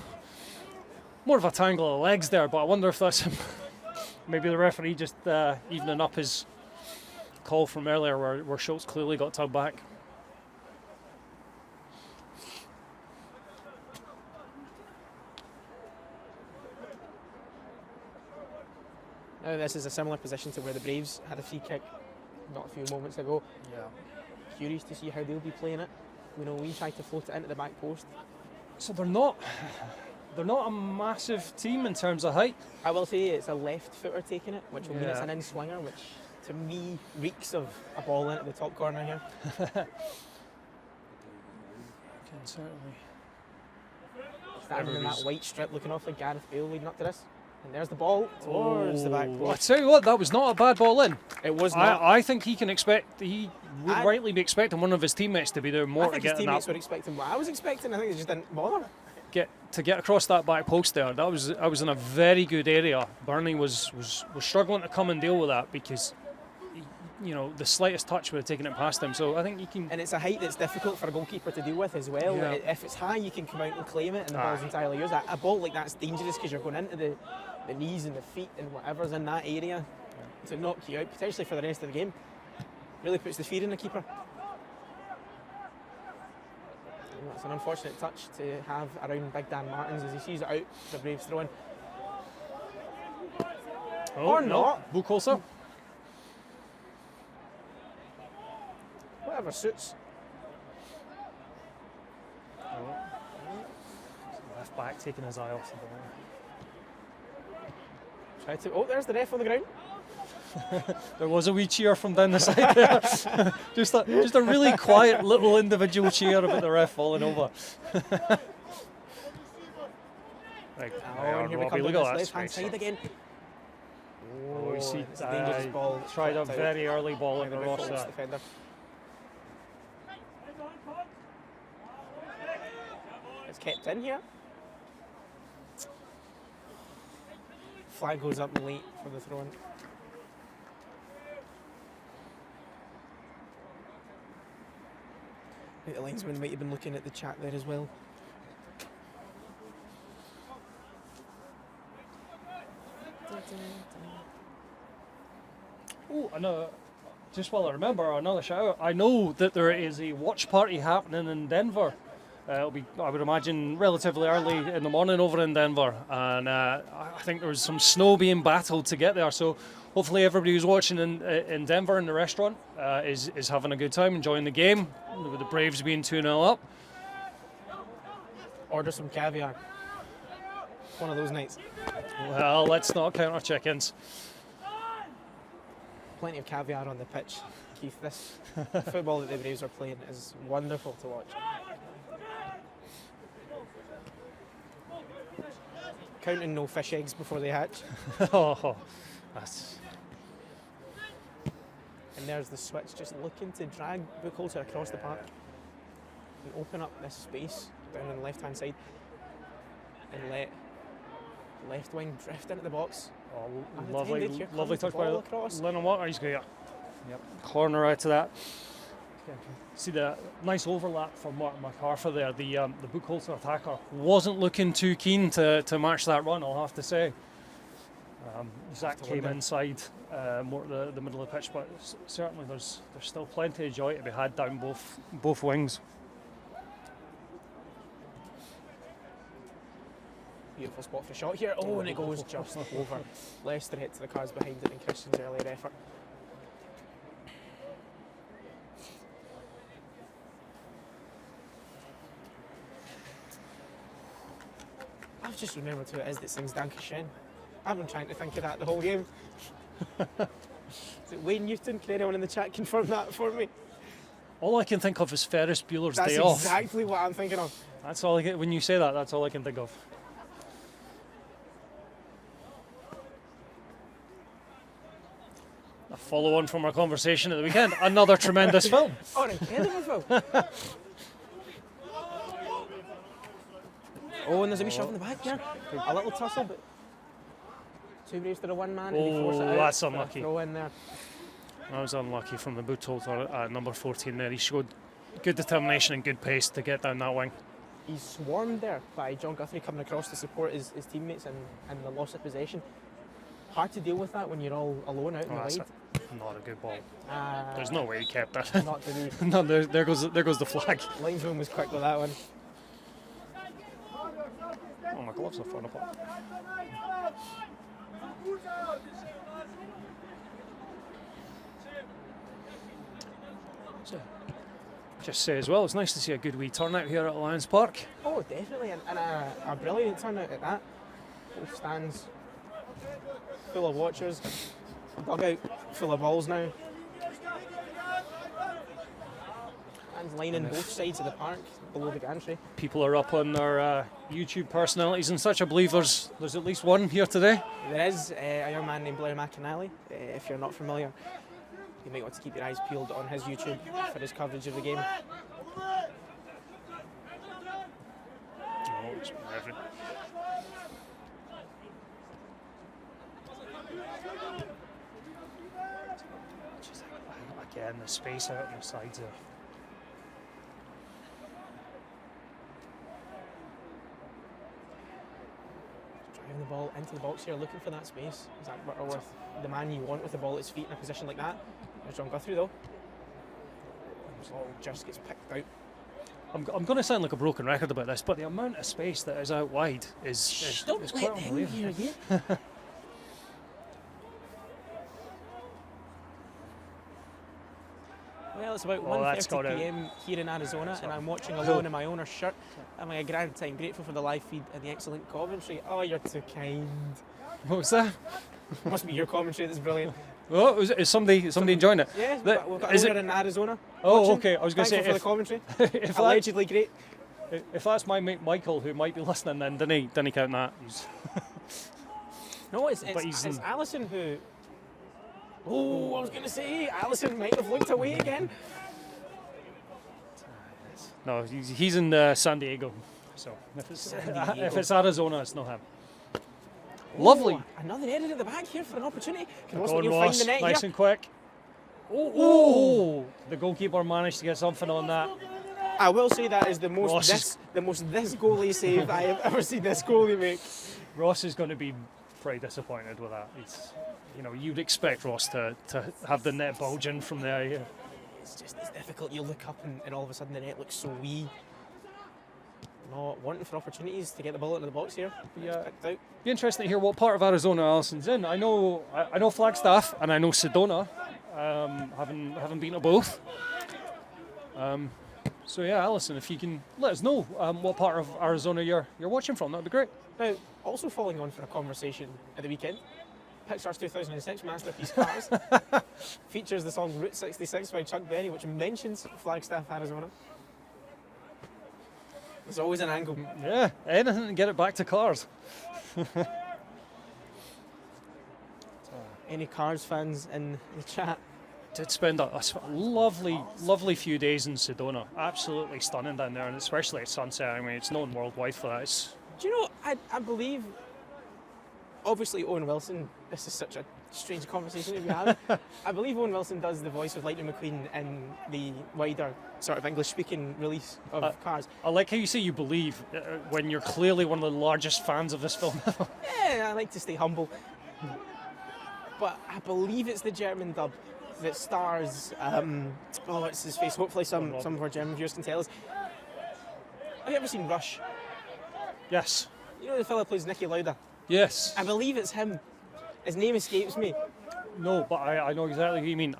more of a tangle of legs there, but I wonder if that's maybe the referee just evening up his call from earlier where Schultz clearly got tugged back. Now this is a similar position to where the Braves had a free kick not a few moments ago. Yeah. Curious to see how they'll be playing it. We know we tried to float it into the back post. So they're not a massive team in terms of height. I will say it's a left footer taking it, which will mean it's Yeah. an in-swinger, which to me reeks of a ball into the top corner here. Certainly. Standing in that white strip looking off like Gareth Bale leading up to this. And there's the ball towards the back I post. tell you what, that was not a bad ball in. It was not. I think he would rightly be expecting one of his teammates to be there more I to think get his in teammates that, were expecting what I was expecting. I think they just didn't bother. get across that back post there. I was in a very good area. Burnley was struggling to come and deal with that because the slightest touch would have taken it past him. So I think you can. And it's a height that's difficult for a goalkeeper to deal with as well. Yeah. If it's high, you can come out and claim it, and the ball's entirely yours. A ball like that's dangerous because you're going into the knees and the feet and whatever's in that area to knock you out, potentially for the rest of the game. Really puts the fear in the keeper. And that's an unfortunate touch to have around Big Dan Martins as he sees it out. The Braves throw in. Or not. Buchholzer. Whatever suits. Left back taking his eye off the ball. There's the ref on the ground. There was a wee cheer from down the side there. just a really quiet little individual cheer about the ref falling over. Right, And here we come look to at this that left-hand space. side again. We see it's a dangerous ball. tried a Out very early ball by in the the Ross Buchholz there. defender. It's kept in here. Flag goes up late for the throw-in. The linesman might have been looking at the chat there as well. Oh, another. Just while I remember, another shout out. I know that there is a watch party happening in Denver. It'll be, I would imagine, relatively early in the morning over in Denver, and I think there was some snow being battled to get there. So hopefully everybody who's watching in Denver in the restaurant is having a good time, enjoying the game, with the Braves being 2-0 up. Order some caviar. One of those nights. Well, let's not count our chickens. Plenty of caviar on the pitch, Keith. This football that the Braves are playing is wonderful to watch. Counting no fish eggs before they hatch. Oh, that's. And there's the switch, just looking to drag Buchholzer across the park and open up this space down on the left-hand side and let left wing drift into the box. Oh, Unattended. Here lovely comes the touch by ball across. Lennon Walker. He's got yep. Corner out to that. See the nice overlap from Martin McArthur there. The Buchholzer attacker wasn't looking too keen to match that run, I'll have to say. Zach came inside more the middle of the pitch, but certainly there's still plenty of joy to be had down both wings. Beautiful spot for a shot here. Oh, and it goes just over. Leicester hit to the cars behind it in Christian's earlier effort. I've just remembered who it is that sings Dankeschön. I've been trying to think of that the whole game. Is it Wayne Newton? Can anyone in the chat confirm that for me? All I can think of is Ferris Bueller's That's Day Off. exactly what I'm thinking of. That's all I get when you say that. That's all I can think of. A follow on from our conversation at the weekend. Another tremendous film. Oh, an incredible film. Oh, and there's a wee shove in the back here. A little tussle, but two Braves to the one man. And he forced it out. That's unlucky. Throw in there. That was unlucky from the Buchholzer at number 14 there. He showed good determination and good pace to get down that wing. He's swarmed there by John Guthrie coming across to support his teammates and the loss of possession. Hard to deal with that when you're all alone out in the wide. Not a good ball. There's no way he kept that. Not to do. No, there goes the flag. Linesman was quick with that one. Oh, my gloves are falling apart. So, just say as well, it's nice to see a good wee turnout here at Lions Park. Oh, definitely, and a brilliant turnout at that. Both stands full of watchers, dugout full of balls now. Fans lining both sides of the park below the gantry. People are up on their YouTube personalities and such. I believe there's at least one here today. There is a young man named Blair McInally. If you're not familiar, you might want to keep your eyes peeled on his YouTube for his coverage of the game. Again, the space out on the sides there. Driving the ball into the box here, looking for that space. Zach Butterworth, the man you want with the ball at his feet in a position like that. There's John Guthrie though. The ball just gets picked out. I'm going to sound like a broken record about this, but the amount of space that is out wide is quite unbelievable. Well, it's about 1:30 p.m. here in Arizona, and I'm watching alone in my owner's shirt. Having a grand time. Grateful for the live feed and the excellent commentary. Oh, you're too kind. What was that? Must be your commentary that's brilliant. Oh, is somebody enjoying it? Yeah, we've got an owner in Arizona. Oh, watching. okay. I was going to say for the commentary. Allegedly great. If that's my mate Michael who might be listening, then didn't he count that? No, it's Alison who. Oh, I was going to say Alison might have looked away again. No, he's in San Diego. So if it's Arizona, it's not him. Lovely. Another edit at the back here for an opportunity. Can Go on, Ross. Find the net nice here? And quick. Oh, the goalkeeper managed to get something on that. I will say that is the most this goalie save I have ever seen this goalie make. Ross is going to be pretty disappointed with that. You'd expect Ross to have the net bulging from there. Yeah. It's difficult. You look up and all of a sudden the net looks so wee. Not wanting for opportunities to get the ball into the box here. Yeah. Be interesting to hear what part of Arizona Alison's in. I know Flagstaff and I know Sedona. Haven't been to both. So yeah, Alison, if you can let us know what part of Arizona you're watching from, that'd be great. Now, also following on from a conversation at the weekend, Pixar's 2006 masterpiece Cars features the song Route 66 by Chuck Berry, which mentions Flagstaff, Arizona. There's always an angle. Yeah, anything to get it back to Cars. Any Cars fans in the chat? Did spend a lovely few days in Sedona. Absolutely stunning down there, and especially at sunset. I mean, it's known worldwide for that. Do you know, I believe, obviously Owen Wilson, this is such a strange conversation to be having. I believe Owen Wilson does the voice of Lightning McQueen in the wider sort of English-speaking release of Cars. I like how you say you believe when you're clearly one of the largest fans of this film. Yeah, I like to stay humble. But I believe it's the German dub that stars, what's his face? Hopefully some of our German viewers can tell us. Have you ever seen Rush? Yes. You know the fella who plays Niki Lauda? Yes. I believe it's him. His name escapes me. No, but I know exactly what you mean.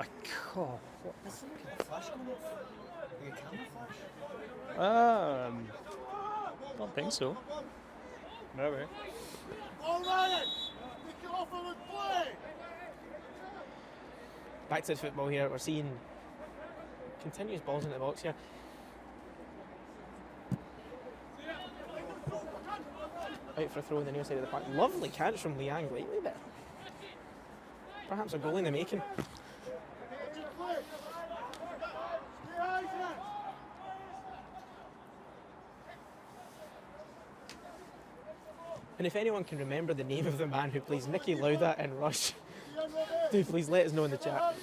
Don't think so. Maybe. Back to the football here. We're seeing continuous balls into the box here. Out for a throw on the near side of the park. Lovely catch from Liang lately there. Perhaps a goal in the making. And if anyone can remember the name of the man who plays Niki Lauda in Rush, do please let us know in the chat.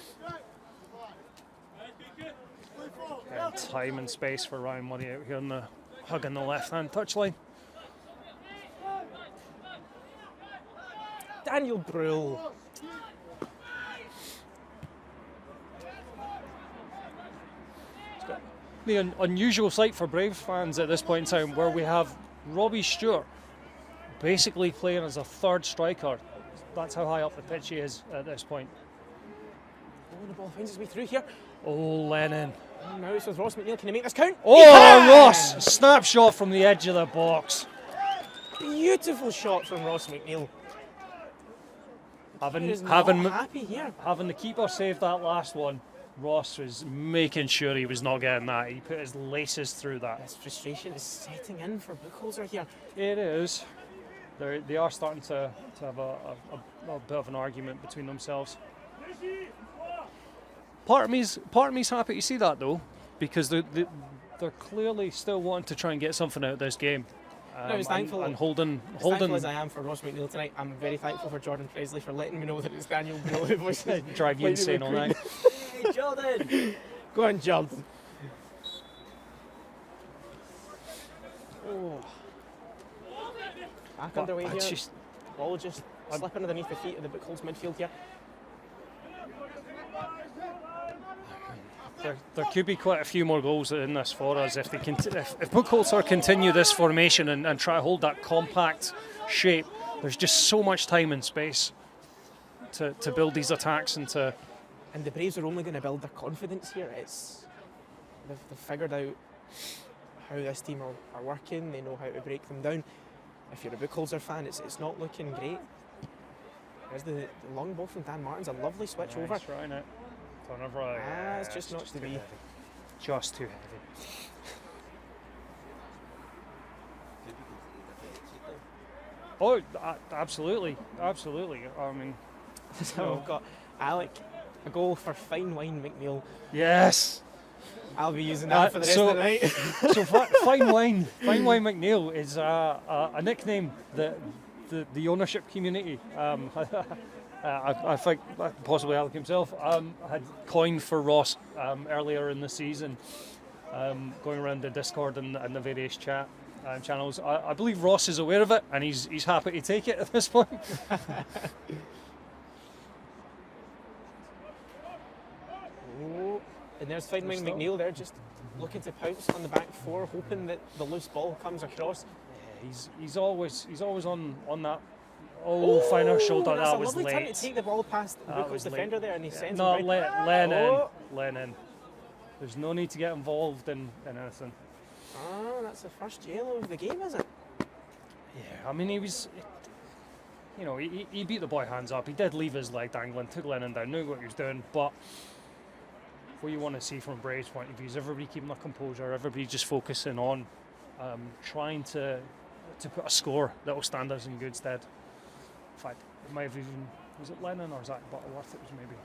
Time and space for Ryan Murray out here on the hugging the left-hand touchline. Daniel Brühl. The unusual sight for Braves fans at this point in time, where we have Robbie Stewart basically playing as a third striker. That's how high up the pitch he is at this point. Oh, the ball finds its way through here. Oh, Lennon. Now it's with Ross McNeil. Can he make this count? Oh, Ross! Snapshot from the edge of the box. Beautiful shot from Ross McNeil. Having happy here. Having the keeper save that last one, Ross was making sure he was not getting that. He put his laces through that. This frustration is setting in for Buchholzer here. It is. They are starting to have a bit of an argument between themselves. Part of me's happy to see that though, because they're clearly still wanting to try and get something out of this game. No, as thankful as I am for Ross McNeil tonight, I'm very thankful for Jordan Presley for letting me know that it's Daniel Brühl who voices. Drive you insane all night. Hey, Jordan! Go on, Jordan. Oh. Back underway here. Ball just slipping underneath the feet of the Buchholz midfield here. There could be quite a few more goals in this for us if Buchholzer continue this formation and try to hold that compact shape. There's just so much time and space to build these attacks and the Braves are only going to build their confidence here. They've figured out how this team are working. They know how to break them down. If you're a Buchholzer fan, it's not looking great. There's the long ball from Dan Martin's a lovely switch over. Trying it. It's just not to be. Just too heavy. Oh, absolutely. I mean, so we've got Alec, a goal for Fine Wine McNeil. Yes. I'll be using that for the rest of the night. So Fine Wine McNeil is a nickname that the ownership community, I think possibly Alec himself, had coined for Ross earlier in the season, going around the Discord and the various chat channels. I believe Ross is aware of it and he's happy to take it at this point. And there's Fine Wine McNeil there, just looking to pounce on the back four, hoping that the loose ball comes across. Yeah, he's always on that. Oh, finer shoulder. That was late. That's a lovely turn to take the ball past the Buchholz defender there, and he sends it right. Lennon. There's no need to get involved in anything. That's the first yellow of the game, is it? Yeah, I mean he was. He beat the boy hands up. He did leave his leg dangling, took Lennon down, knew what he was doing, but. What you want to see from Braves' point of view is everybody keeping their composure, everybody just focusing on trying to put a score that will stand us in good stead. In fact, it might have even, was it Lennon or Zach Butterworth? It was maybe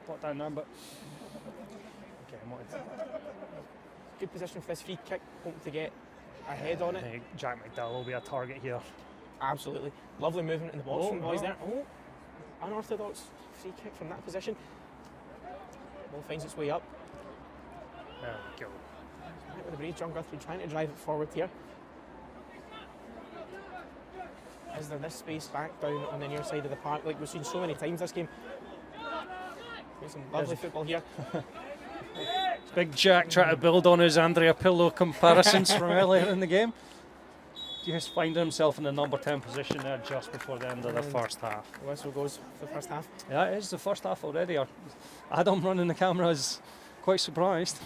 put down there, but again, good position for this free kick, hoping to get a head on it. Jack McDowell will be a target here. Absolutely. Lovely movement in the box from the boys there. unorthodox free kick from that position. Ball finds its way up. There we go. Right with the Braves, John Guthrie trying to drive it forward here. Is there this space back down on the near side of the park like we've seen so many times this game? There's some lovely football here. Big Jack trying to build on his Andrea Pirlo comparisons from earlier in the game. Just finding himself in the number 10 position there just before the end of the first half. The whistle goes for the first half. Yeah, it is the first half already. Adam running the camera is quite surprised.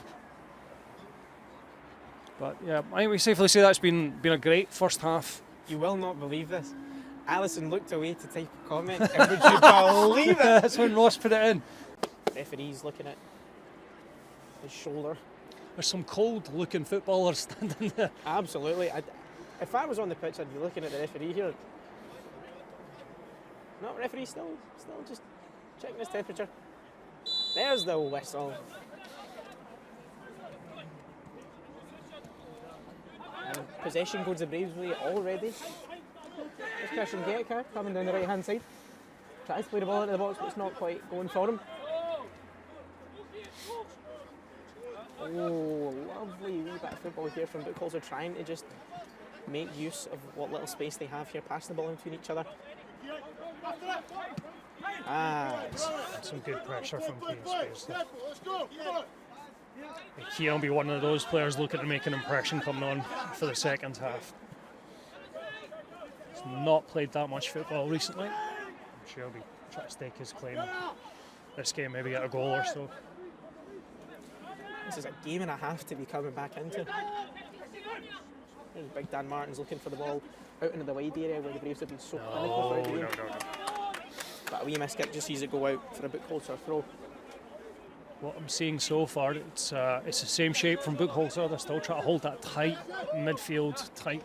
But yeah, I think we safely say that's been a great first half. You will not believe this. Alison looked away to type a comment, and would you believe it? That's when Ross put it in. Referee's looking at his shoulder. There's some cold-looking footballers standing there. Absolutely. If I was on the pitch, I'd be looking at the referee here. No, referee still just checking his temperature. There's the whistle. And possession goes the Braves' way already. There's Christian Getker coming down the right-hand side. Tries to play the ball into the box, but it's not quite going for him. Oh, lovely wee bit of football here from Buchholzer, trying to just make use of what little space they have here, passing the ball in between each other. Some good pressure from Keane Spears. Keane will be one of those players looking to make an impression coming on for the second half. He's not played that much football recently. I'm sure he'll be trying to stake his claim this game, maybe get a goal or so. This is a game and a half to be coming back into. There's Big Dan Martin's looking for the ball out into the wide area where the Braves have been so clinical throughout the game. No. But a wee miss kick just sees it go out for a Buchholzer throw. What I'm seeing so far, it's the same shape from Buchholzer. They're still trying to hold that tight midfield, tight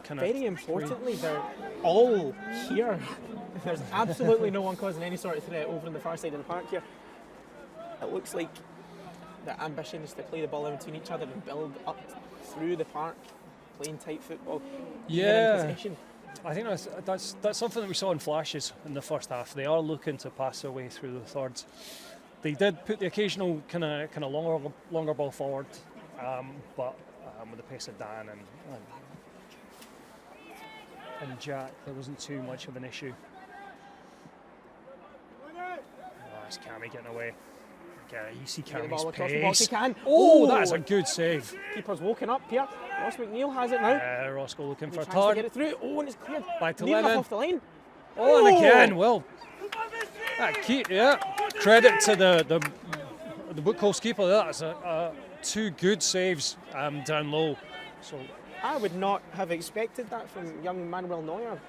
kind of. Very importantly, they're all here. There's absolutely no one causing any sort of threat over on the far side of the park here. It looks like their ambition is to play the ball in between each other and build up through the park, playing tight football. Yeah, I think that's something that we saw in flashes in the first half. They are looking to pass their way through the thirds. They did put the occasional kind of longer ball forward, but with the pace of Dan and Jack, there wasn't too much of an issue. That's Cammy getting away. You see Cammy's pace. He can. Oh, that's a good save. Keeper's woken up here. Ross McNeil has it now. Roscoe looking for a trying to turn. get it through. Oh, and it's cleared. Back to Near enough Lennon. off the line. Oh, and again, well, credit to the Buchholz keeper. That's two good saves down low. So I would not have expected that from young Manuel Neuer.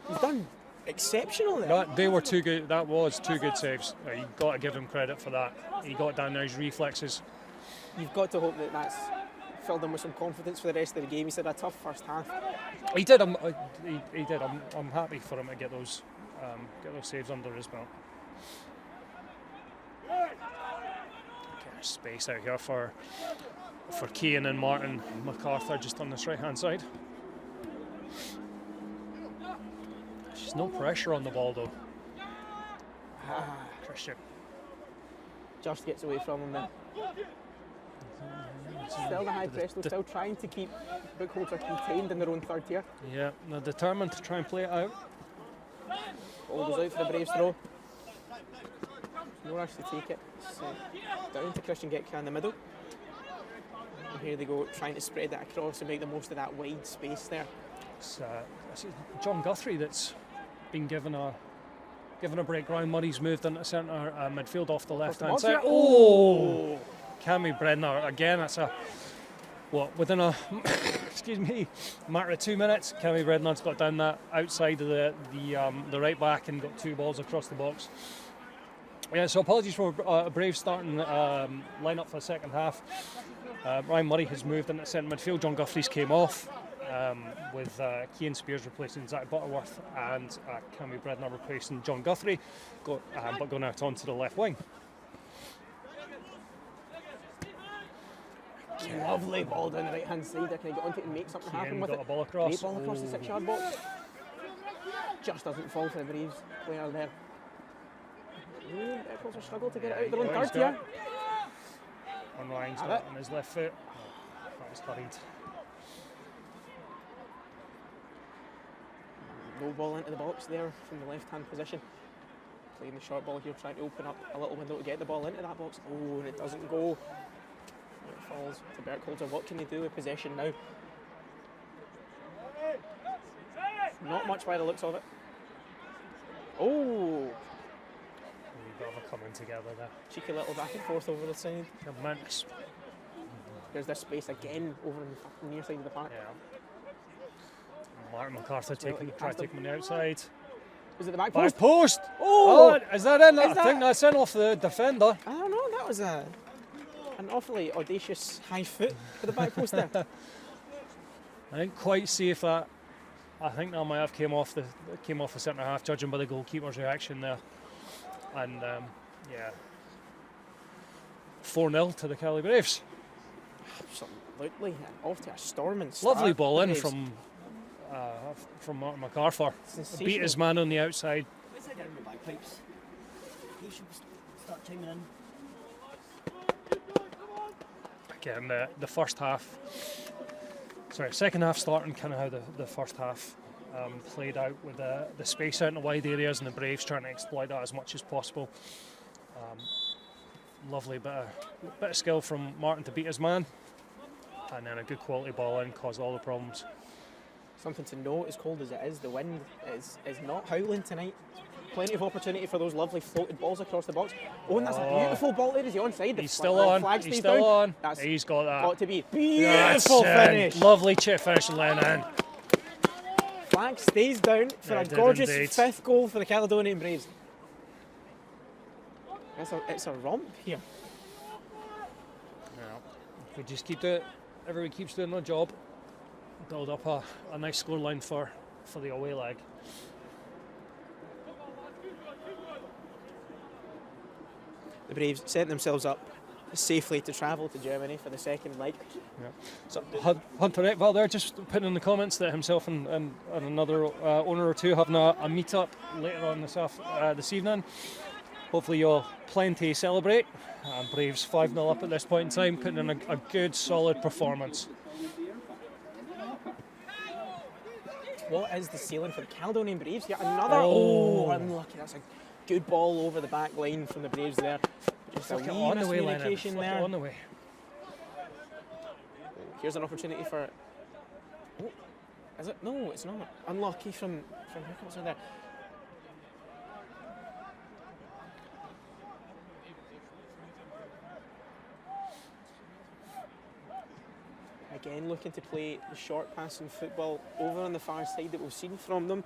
He's done exceptional there. they were two good. That was two good saves. You got to give him credit for that. He got down there, his reflexes. You've got to hope that that's filled him with some confidence for the rest of the game. He's had a tough first half. He did. He did. I'm happy for him to get those saves under his belt. Space out here for Keane and Martin. MacArthur just on this right hand side. There's no pressure on the ball though. Christian Just gets away from him then. Still the high press, though, still trying to keep Buchholzer contained in their own third here. Yeah, they're determined to try and play it out. Ball goes out for the Braves throw. No rush to take it. So down to Christian Getka in the middle. And here they go, trying to spread that across and make the most of that wide space there. It's John Guthrie that's been given a break. Ryan Murray's moved into centre midfield off the left hand side. Oh! Cammy Brenner again. That's within a matter of 2 minutes. Cammy Brenner's got down that outside of the right back and got two balls across the box. Yeah, so apologies for Braves starting line-up for the second half. Ryan Murray has moved into centre midfield. John Guthrie's came off with Keane Spears replacing Zach Butterworth and Cammy Brenner replacing John Guthrie, but going out onto the left wing. Lovely ball down the right hand side. Can he get onto it and make something happen with got it? a ball across. Great ball across the 6-yard box. Just doesn't fall for the Braves player there. Buchholzer struggle to get it out their own third here. On Ryan's got it on his left foot. That was hurried. No ball into the box there from the left-hand position. Playing the short ball here, trying to open up a little window to get the ball into that box. Oh, and it doesn't go. It falls to Buchholzer. What can they do with possession now? Not much by the looks of it. Oh! A bit of a coming together there. Cheeky little back and forth over the side. Tremendous. There's this space again over on the near side of the park. Yeah. Martin MacArthur trying to take him on the outside. Was it the back Back post? post! Oh! Is that in? Is I think that's in off the defender. I don't know, that was an awfully audacious high foot for the back post there. I didn't quite see if that. I think that might have came off the centre half, judging by the goalkeeper's reaction there. And yeah, 4-0 to the Cali Braves. Absolutely, off to a storming start. Lovely ball in Braves. from Martin MacArthur. Sensational. Beat his man on the outside. What's that getting with bagpipes? He should start chiming in. Again, the first half. Sorry, second half starting kind of how the first half played out with the space out in the wide areas and the Braves trying to exploit that as much as possible. Lovely bit of skill from Martin to beat his man, and then a good quality ball in caused all the problems. Something to note, as cold as it is, the wind is not howling tonight. Plenty of opportunity for those lovely floated balls across the box. Oh, and that's a beautiful ball there. Is he onside? He's still on. He's still on. He's got that. Got to be beautiful finish. Lovely chip finish and laying in. Flag stays down for a gorgeous fifth goal for the Caledonian Braves. It's a romp here. Yeah. If we just keep doing it, everyone keeps doing their job, build up a nice scoreline for the away leg. The Braves sent themselves up safely to travel to Germany for the second leg. Yeah. So Hunter Eckvall there just putting in the comments that himself and another owner or two having a meet up later on this evening. Hopefully you'll plenty celebrate. Braves 5-0 up at this point in time, putting in a good solid performance. What is the ceiling for the Caledonian Braves? Yet another. Oh, unlucky. That's a good ball over the back line from the Braves there. Just a wee miscommunication there. On the way. Here's an opportunity for. Oh, is it? No, it's not. Unlucky from Buchholzer there. Again, looking to play the short passing football over on the far side that we've seen from them.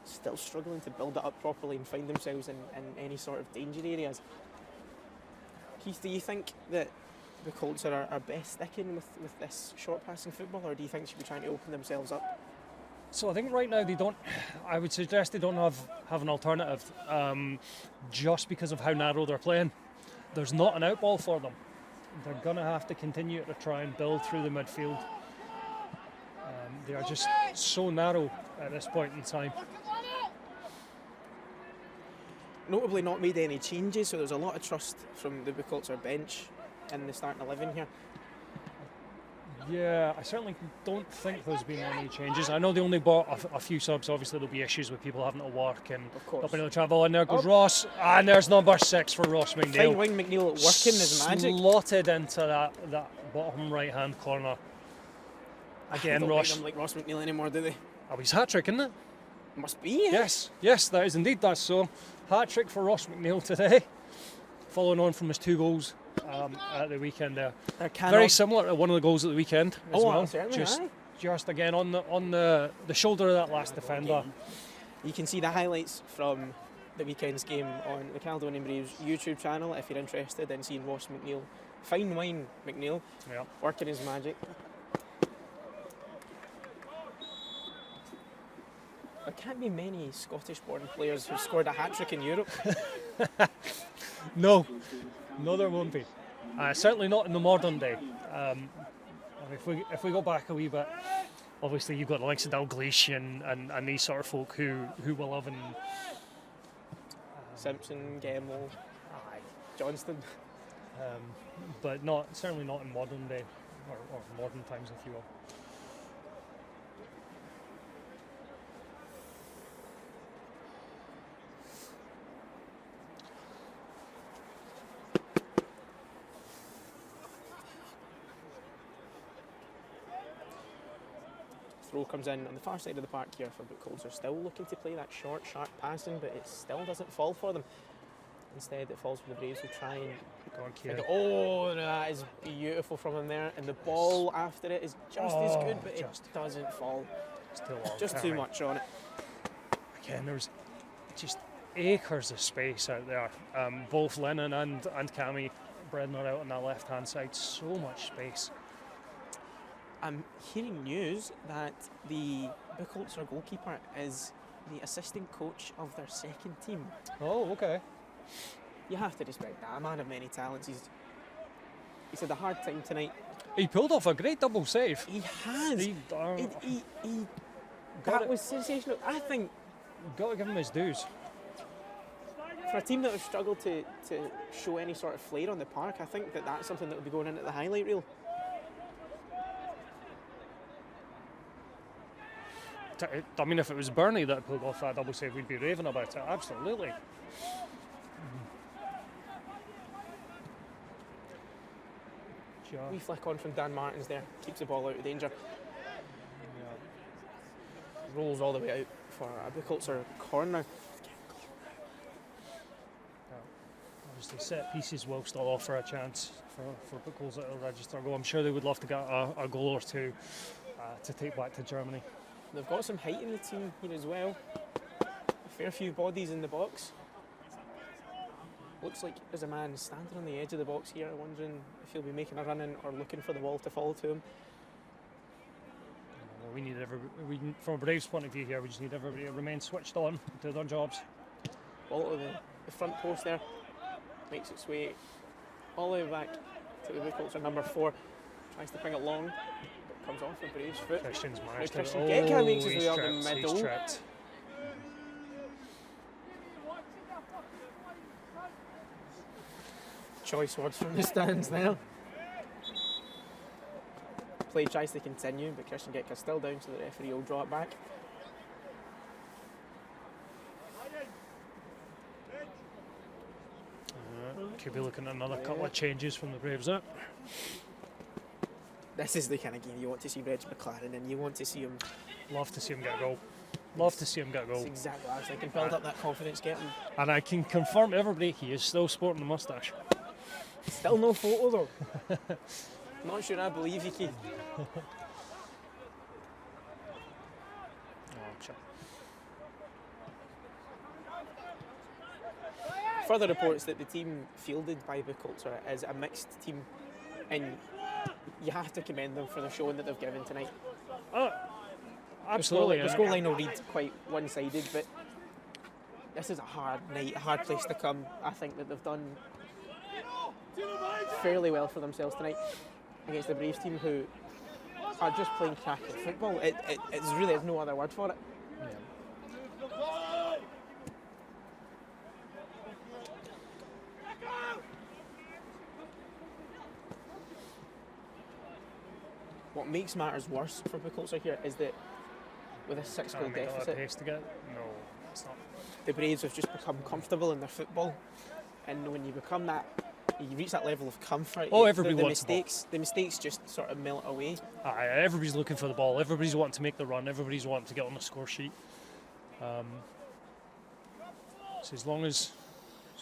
Still struggling to build it up properly and find themselves in any sort of danger areas. Keith, do you think that the Colts are best sticking with this short passing football, or do you think they should be trying to open themselves up? So I think right now they don't. I would suggest they don't have an alternative, just because of how narrow they're playing. There's not an out ball for them. They're going to have to continue to try and build through the midfield. They are just so narrow at this point in time. Notably not made any changes, so there's a lot of trust from the Buchholzer bench in the starting 11 here. Yeah, I certainly don't think there's been any changes. I know they only bought a few subs. Obviously there'll be issues with people having to work and not being able to travel. And there goes Ross, and there's number 6 for Ross McNeil. Fine wing McNeil working his magic. Slotted into that bottom right hand corner. Again, they don't Ross. make them like Ross McNeil anymore, do they? Oh, he's hat-trick, isn't it? Must be. Yes, that is indeed that. So, hat-trick for Ross McNeil today, following on from his 2 goals at the weekend there. Very similar to one of the goals at the weekend as well. Certainly, just again on the shoulder of that last defender. You can see the highlights from the weekend's game on the Caledonian Braves YouTube channel if you're interested in seeing Ross McNeil, fine wine McNeil, working his magic. There can't be many Scottish-born players who've scored a hat-trick in Europe. No, there won't be. Certainly not in the modern day. If we go back a wee bit, obviously you've got the likes of Dalglish and these sort of folk who will have an Simpson, Gemmell, Johnston. but certainly not in modern day or modern times, if you will. Throw comes in on the far side of the park here for Buchholzer. Still looking to play that short, sharp passing, but it still doesn't fall for them. Instead, it falls for the Braves, who try and... Oh, that is beautiful from him there. And the ball after it is just as good, but it doesn't fall. Still just too much on it. Again, there's just acres of space out there. Both Lennon and Cammy Bredner out on that left-hand side. So much space. I'm hearing news that the Buchholzer goalkeeper is the assistant coach of their second team. Oh, okay. You have to respect that. A man of many talents. He's had a hard time tonight. He pulled off a great double save. He has. That was sensational. I think you've got to give him his dues. For a team that have struggled to show any sort of flair on the park, I think that's something that would be going into the highlight reel. I mean, if it was Burnley that pulled off that double save, we'd be raving about it. Absolutely. Wee flick on from Dan Martins there, keeps the ball out of danger. Rolls all the way out for a Buchholzer corner. Obviously, set pieces will still offer a chance for Buchholzer to register a goal. I'm sure they would love to get a goal or two to take back to Germany. They've got some height in the team here as well. A fair few bodies in the box. Looks like there's a man standing on the edge of the box here, wondering if he'll be making a run in or looking for the ball to fall to him. Well, we need from a Braves point of view here, we just need everybody to remain switched on to their jobs. Ball to the front post there, makes its way all the way back to the Buchholzer number 4. Tries to bring it long. Comes off the Braves' foot. Christian's managed to... Christian Gekka makes his way up the middle. He's tripped. Choice words from the stands there. Play tries to continue, but Christian Gekka still down, so the referee will draw it back. Could be looking at another couple of changes from the Braves there. This is the kind of game you want to see Reg McLaren in. You want to see him... Love to see him get a goal. Love to see him get a goal. That's exactly what I was thinking. Build up that confidence, get him. And I can confirm to everybody he is still sporting the moustache. Still no photo though. Not sure I believe you, Keith. Further reports that the team fielded by Buchholzer is a mixed team, and you have to commend them for the showing that they've given tonight. Absolutely. The scoreline will read quite one-sided, but this is a hard night, a hard place to come. I think that they've done fairly well for themselves tonight against the Braves team, who are just playing cracking football. It's really, there's no other word for it. Yeah. What makes matters worse for Buchholzer here is that with a 6-goal deficit, pace to get? No, it's not. The Braves have just become comfortable in their football, and when you become that, you reach that level of comfort. Everybody the wants the mistakes just sort of melt away. Everybody's looking for the ball. Everybody's wanting to make the run. Everybody's wanting to get on the score sheet. So as long as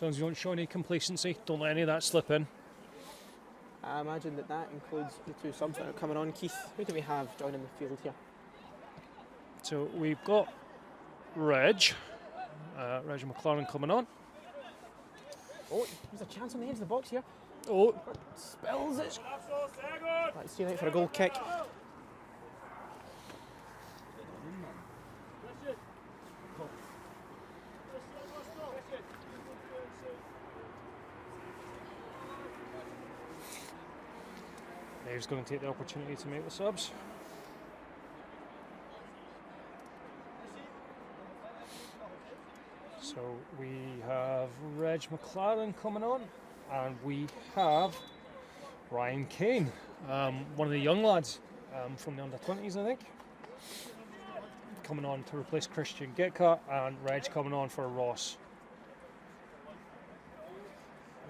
you don't show any complacency, don't let any of that slip in. I imagine that includes the two subs that are coming on. Keith, who do we have joining the field here? So we've got Reg McLaren coming on. Oh, there's a chance on the edge of the box here. Oh, spills it. Let's see, out for a goal kick. Dave's going to take the opportunity to make the subs. So we have Reg McLaren coming on, and we have Ryan Kane, one of the young lads from the under-20s, I think, coming on to replace Christian Gitka, and Reg coming on for Ross.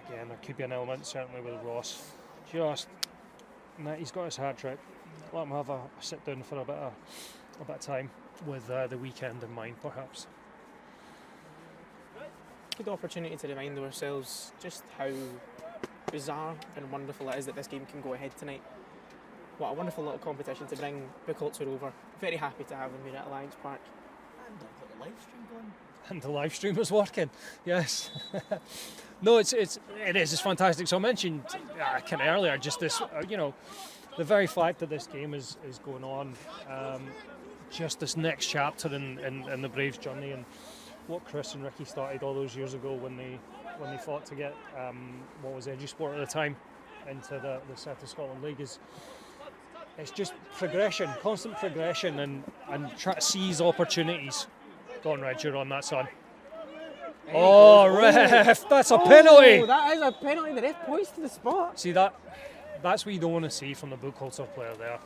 Again, there could be an element, certainly with Ross. He's got his hat trick. Let him have a sit down for a bit of time with the weekend in mind, perhaps. Good opportunity to remind ourselves just how bizarre and wonderful it is that this game can go ahead tonight. What a wonderful little competition to bring Buchholzer over. Very happy to have him here at Alliance Park. And I've got the live stream going. And the live stream is working, yes. No, it is. It's fantastic. So I mentioned kind of earlier, just this, the very fact that this game is going on, just this next chapter in the Braves' journey, and what Chris and Ricky started all those years ago when they fought to get what was EduSport at the time into the South of Scotland League it's just progression, constant progression, and try to seize opportunities. Go on, Reg, you're on that, son. Oh, ref, that's a penalty. That is a penalty. The ref points to the spot. See, that's what you don't want to see from the Buchholzer player there.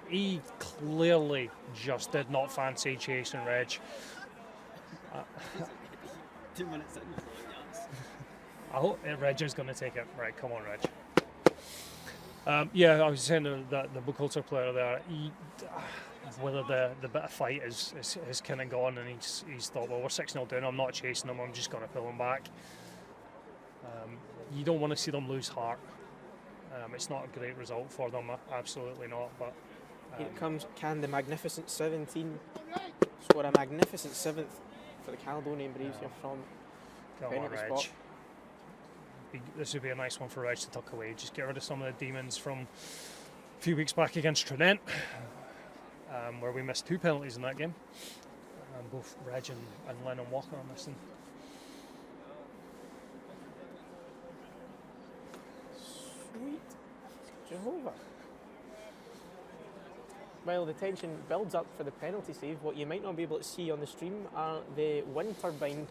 He clearly just did not fancy chasing Reg. 2 minutes in. I hope Reg is going to take it. Right, come on, Reg. I was saying that the Buchholzer player there, whether the bit of fight is kind of gone, and he's thought, well, we're 6-0 down, I'm not chasing him, I'm just going to pull him back. You don't want to see them lose heart. It's not a great result for them, absolutely not. But here comes Can the Magnificent 17 score a magnificent 7th for the Caledonian Braves here from penalty spot. This would be a nice one for Reg to tuck away. Just get rid of some of the demons from a few weeks back against Trinent, where we missed 2 penalties in that game. Both Reg and Lennon Walker are missing. Sweet Jehovah. While the tension builds up for the penalty save, what you might not be able to see on the stream are the wind turbine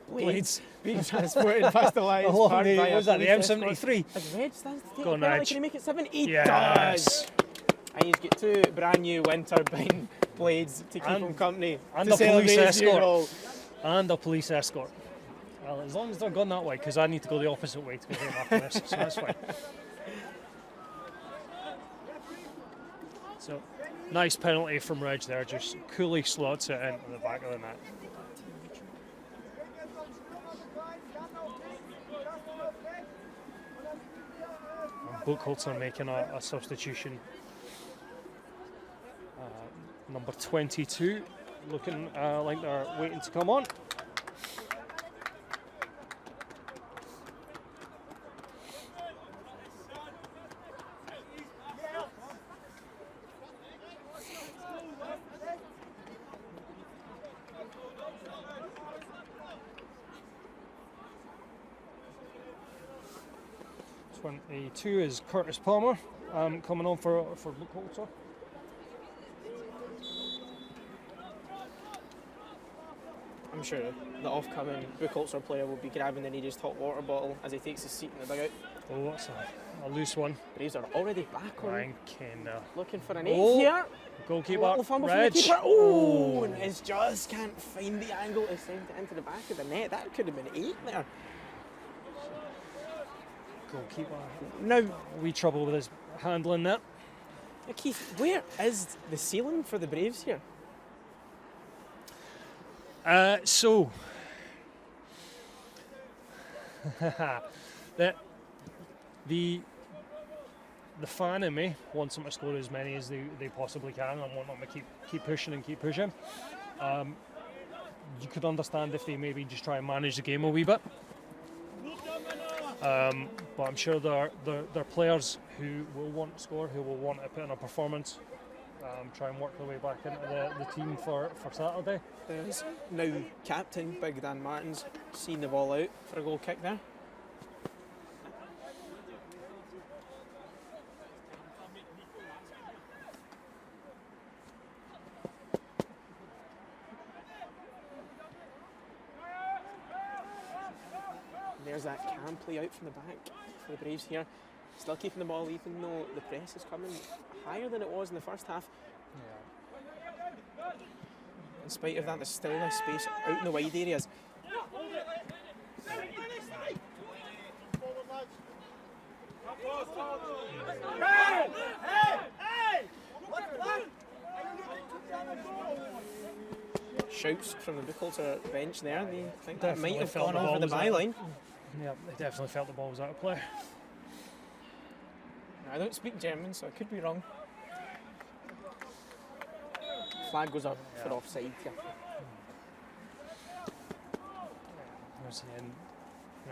blades being transported past the lines. What was that, the M73? As Reg stands to take Go on, the penalty, Reg. can he make it 7? He Yes. does! And he's got 2 brand new wind turbine blades to keep him company. And to a police celebrate his new escort. goal. And a police escort. Well, as long as they're going that way, because I need to go the opposite way to go home after this, so that's fine. So, nice penalty from Reg there, just coolly slots it into the back of the net. Buchholzer making a substitution. Number 22 looking like they're waiting to come on. Two is Curtis Palmer coming on for Buchholzer. I'm sure the off-coming Buchholzer player will be grabbing the nearest hot water bottle as he takes his seat in the dugout. Oh, that's a loose one. Braves are already back on. Ryan Kane there. Looking for an 8 here. Goalkeeper, Fumble Reg. from the keeper. Oh, and his just can't find the angle to send it into the back of the net. That could have been 8 there. Goalkeeper. Now, Wee trouble with his handling that. Keith, where is the ceiling for the Braves here? So the fan in me wants them to score as many as they possibly can, and want them to keep pushing and keep pushing. You could understand if they maybe just try and manage the game a wee bit. But I'm sure there are players who will want to score, who will want to put in a performance, try and work their way back into the team for Saturday. There is now captain Big Dan Martins seeing the ball out for a goal kick there. There's that cam play out from the back for the Braves here. Still keeping the ball even though the press is coming higher than it was in the first half. Yeah. In spite of that, there's still nice space out in the wide areas. Shouts from the Buchholzer bench there. They think that might have gone over the byline. Yeah, they definitely felt the ball was out of play. I don't speak German, so I could be wrong. Flag goes up for offside. Yeah.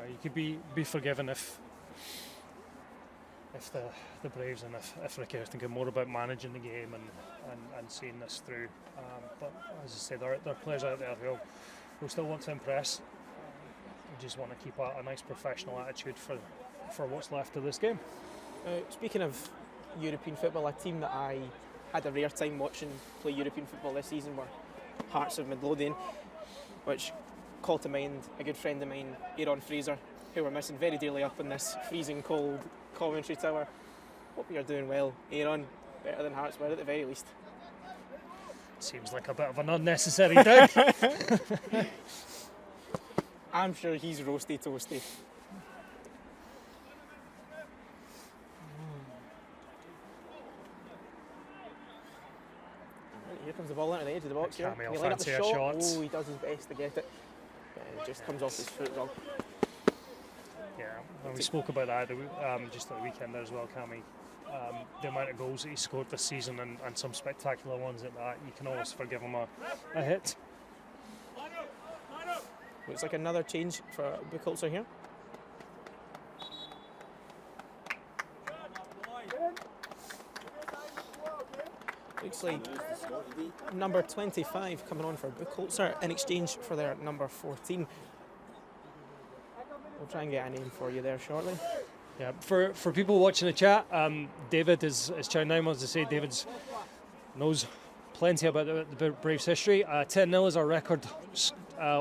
You could be forgiven if the Braves and if Ricky are thinking more about managing the game and seeing this through. But as I say, there are players out there who still want to impress. We just want to keep a nice professional attitude for what's left of this game. Speaking of European football, a team that I had a rare time watching play European football this season were Hearts of Midlothian, which called to mind a good friend of mine, Aaron Fraser, who we're missing very dearly up in this freezing cold commentary tower. Hope you're doing well, Aaron. Better than Hearts were at the very least. Seems like a bit of an unnecessary dig. I'm sure he's roasty toasty. Here comes the ball into the edge of the box here. Can he line up the shot? Shots. Oh, he does his best to get it. It just comes off his foot wrong. Yeah, and we spoke about that just at the weekend there as well, Cammy. The amount of goals that he scored this season and some spectacular ones at that, you can always forgive him a hit. Looks like another change for Buchholzer here. Looks like number 25 coming on for Buchholzer in exchange for their number 14. We'll try and get a name for you there shortly. Yeah, for people watching the chat, David is chiming in. As I say, David knows plenty about the Braves' history. 10-0 is our record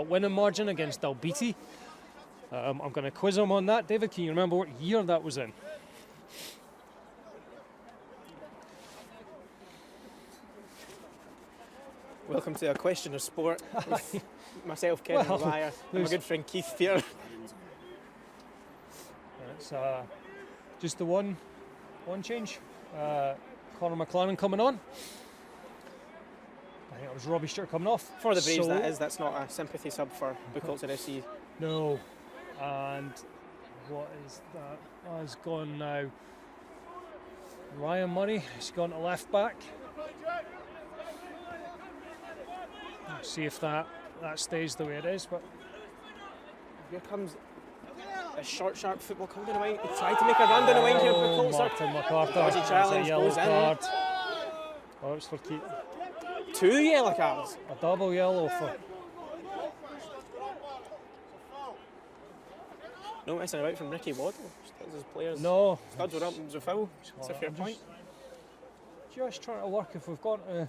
winning margin against Dalbeattie. I'm going to quiz him on that. David, can you remember what year that was in? Welcome to A Question of Sport with myself, Kevin Maguire, and my good friend Keith here. It's just the one change. Conor McLaren coming on. I think it was Robbie Stewart coming off. For the Braves, that's not a sympathy sub for Buchholzer FC. No. And what is that? Has gone now. Ryan Murray has gone to left back. We'll see if that stays the way it is. But here comes a short, sharp football coming down the wing. He tried to make a run down the wing here, Buchholzer. Martin MacArthur. Dodgy challenge goes in. Oh, it's for Keith. 2 yellow cards. A double yellow for. No messing about from Ricky Waddle. His players. No. Studs were up and was a foul. It's a fair point. Just trying to work if we've gone to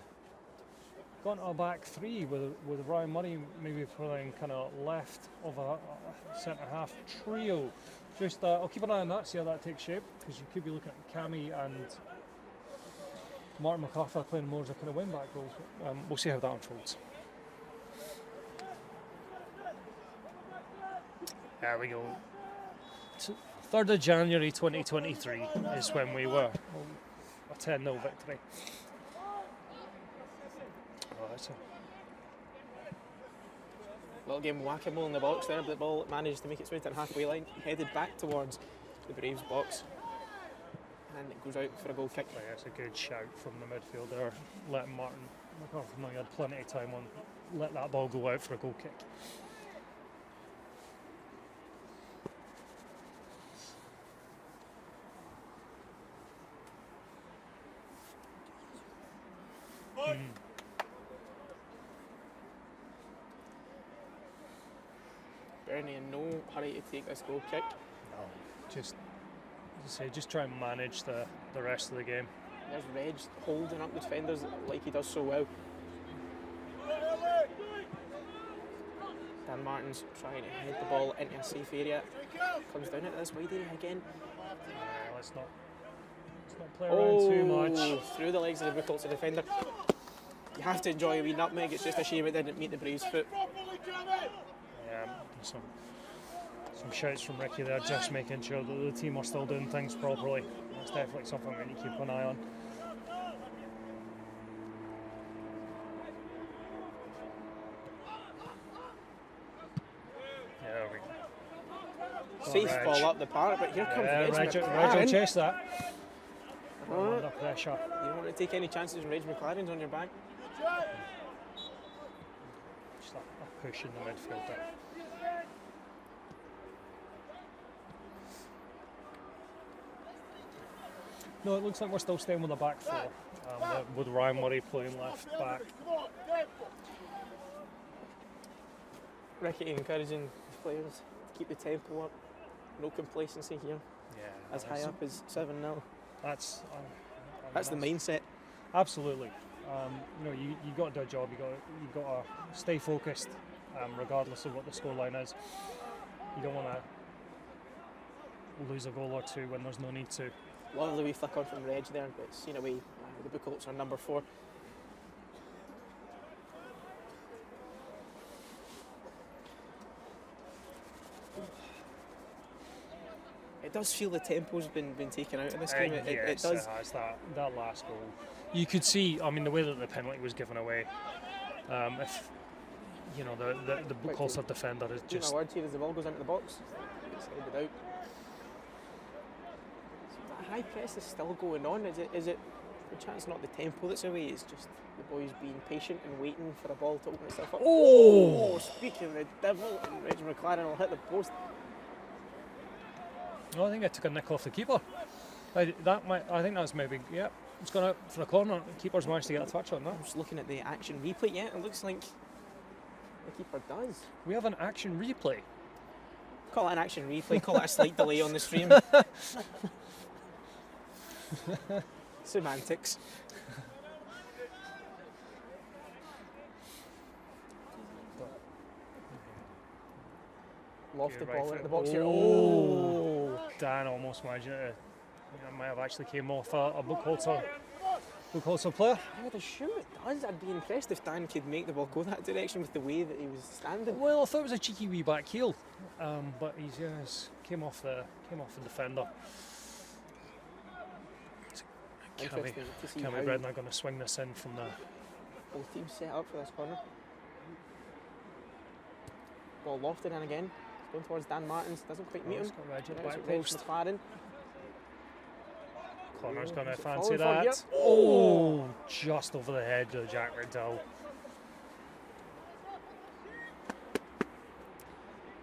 a back three with Ryan Murray maybe playing kind of left of a centre half trio. Just I'll keep an eye on that, see how that takes shape, because you could be looking at Cammy and Martin MacArthur playing more as a kind of wing back role. We'll see how that unfolds. There we go. 3rd of January 2023 is when we were a 10-0 victory. Little game of whack-a-mole in the box there, but the ball managed to make its way to the halfway line, headed back towards the Braves box, and it goes out for a goal kick. Right, that's a good shout from the midfielder, letting Martin MacArthur know he had plenty of time on, let that ball go out for a goal kick. Bernie in no hurry to take this goal kick. No, just as I say, just try and manage the rest of the game. There's Reg holding up the defenders like he does so well. Dan Martin's trying to head the ball into a safe area. Comes down into this wide area again. Let's not play around too much. Through the legs of the Buchholzer defender. You have to enjoy a wee nutmeg. It's just a shame it didn't meet the Braves' foot. Yeah, some shouts from Ricky there, just making sure that the team are still doing things properly. That's definitely something we need to keep an eye on. Yeah, there we go. Safe ball up the park, but here comes Reg Reg McLaren. will chase that. Under pressure. You don't want to take any chances when Reg McLaren's on your back. Just a push in the midfield there. No, it looks like we're still staying with the back four, with Ryan Murray playing left back. Ricky encouraging his players to keep the tempo up. No complacency here. Yeah, As high up as 7-0. That's the mindset. Absolutely. You got to do a job. You got to stay focused, regardless of what the scoreline is. You don't want to lose a goal or two when there's no need to. Lovely wee flick on from Reg there, but it's seen away. The Buchholzer are number 4. It does feel the tempo's been taken out of this game. It Yes, does. it has. That last goal. You could see, the way that the penalty was given away. If the Buchholzer defender is just. My word here as the ball goes into the box. It's headed out. So that high press is still going on. Is it the chance not the tempo that's away? It's just the boys being patient and waiting for a ball to open itself up. Oh! Speaking of the devil, and Reg McLaren will hit the post. No, I think I took a nick off the keeper. I think that's maybe, it's gone out for a corner. The keeper's managed to get a touch on that. I'm just looking at the action replay. Yeah, it looks like the keeper does. We have an action replay. Call it an action replay, call it a slight delay on the stream. Semantics. Lofted Right ball foot. into the box here. Oh! Dan almost managed it. Might have actually came off a Buchholzer player. I would assume it does. I'd be impressed if Dan could make the ball go that direction with the way that he was standing. Well, I thought it was a cheeky wee back heel, but he's came off the defender. Interesting to see Cammy how Bredner going to swing this in from the. both teams set up for this corner. Ball lofted in again. Going towards Dan Martins. Doesn't quite meet him. It's got Reg at Now back it's Reg post. McLaren. Corner's going to Is it fancy falling for here? that. Oh, just over the head of Jack Riddell.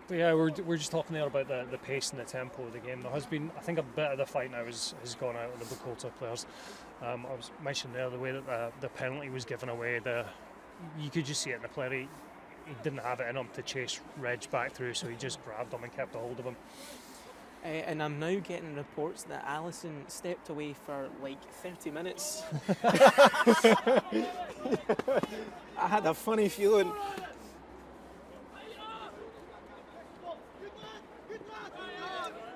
But yeah, we're just talking there about the pace and the tempo of the game. There has been, I think, a bit of the fight now has gone out of the Buchholzer players. I was mentioning there the way that the penalty was given away. You could just see it in the player. He didn't have it in him to chase Reg back through, so he just grabbed him and kept a hold of him. And I'm now getting reports that Allison stepped away for like 30 minutes. I had a funny feeling.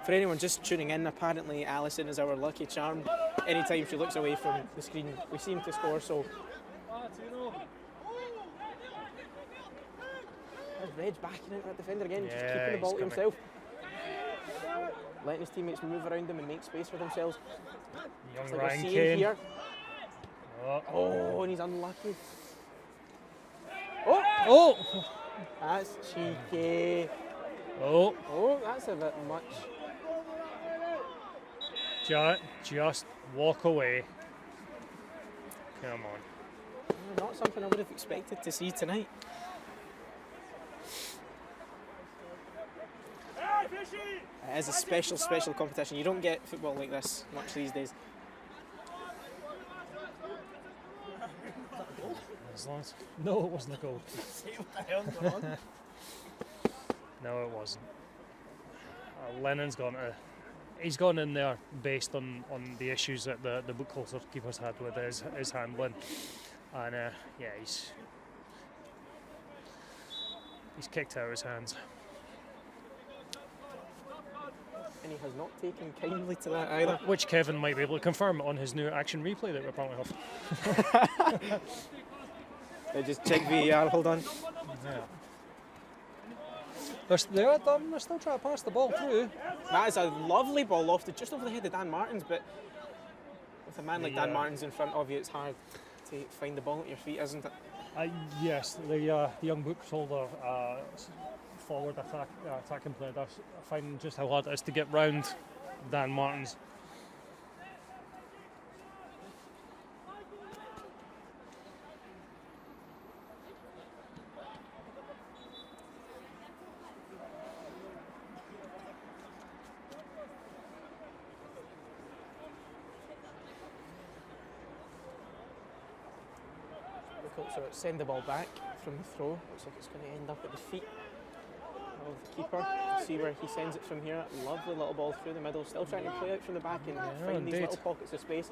For anyone just tuning in, apparently Allison is our lucky charm. Anytime she looks away from the screen, we seem to score, so. There's Reg backing out that defender again, just keeping the ball to himself. Letting his teammates move around him and make space for themselves. Young Like Ryan we're seeing Kane. here. Oh, And he's unlucky. oh, That's cheeky. oh! That's a bit much. Just walk away. Come on. Not something I would have expected to see tonight. It is a special competition. You don't get football like this much these days. No, it wasn't a goal. No, it wasn't. Lennon's he's gone in there based on the issues that the Buchholzer keeper's had with his handling, and he's He's kicked out of his hands. And he has not taken kindly to that either. Which Kevin might be able to confirm on his new action replay that we apparently have. Just check VAR, hold on. Yeah. They're still trying to pass the ball through. That is a lovely ball lofted just over the head of Dan Martins, but with a man like Dan Martins in front of you, it's hard to find the ball at your feet, isn't it? Yes, the young Buchholzer forward attacking player does find just how hard it is to get round Dan Martins. So send the ball back from the throw. Looks like it's going to end up at the feet of the keeper. See where he sends it from here. Lovely little ball through the middle. Still trying to play out from the back and find these little pockets of space.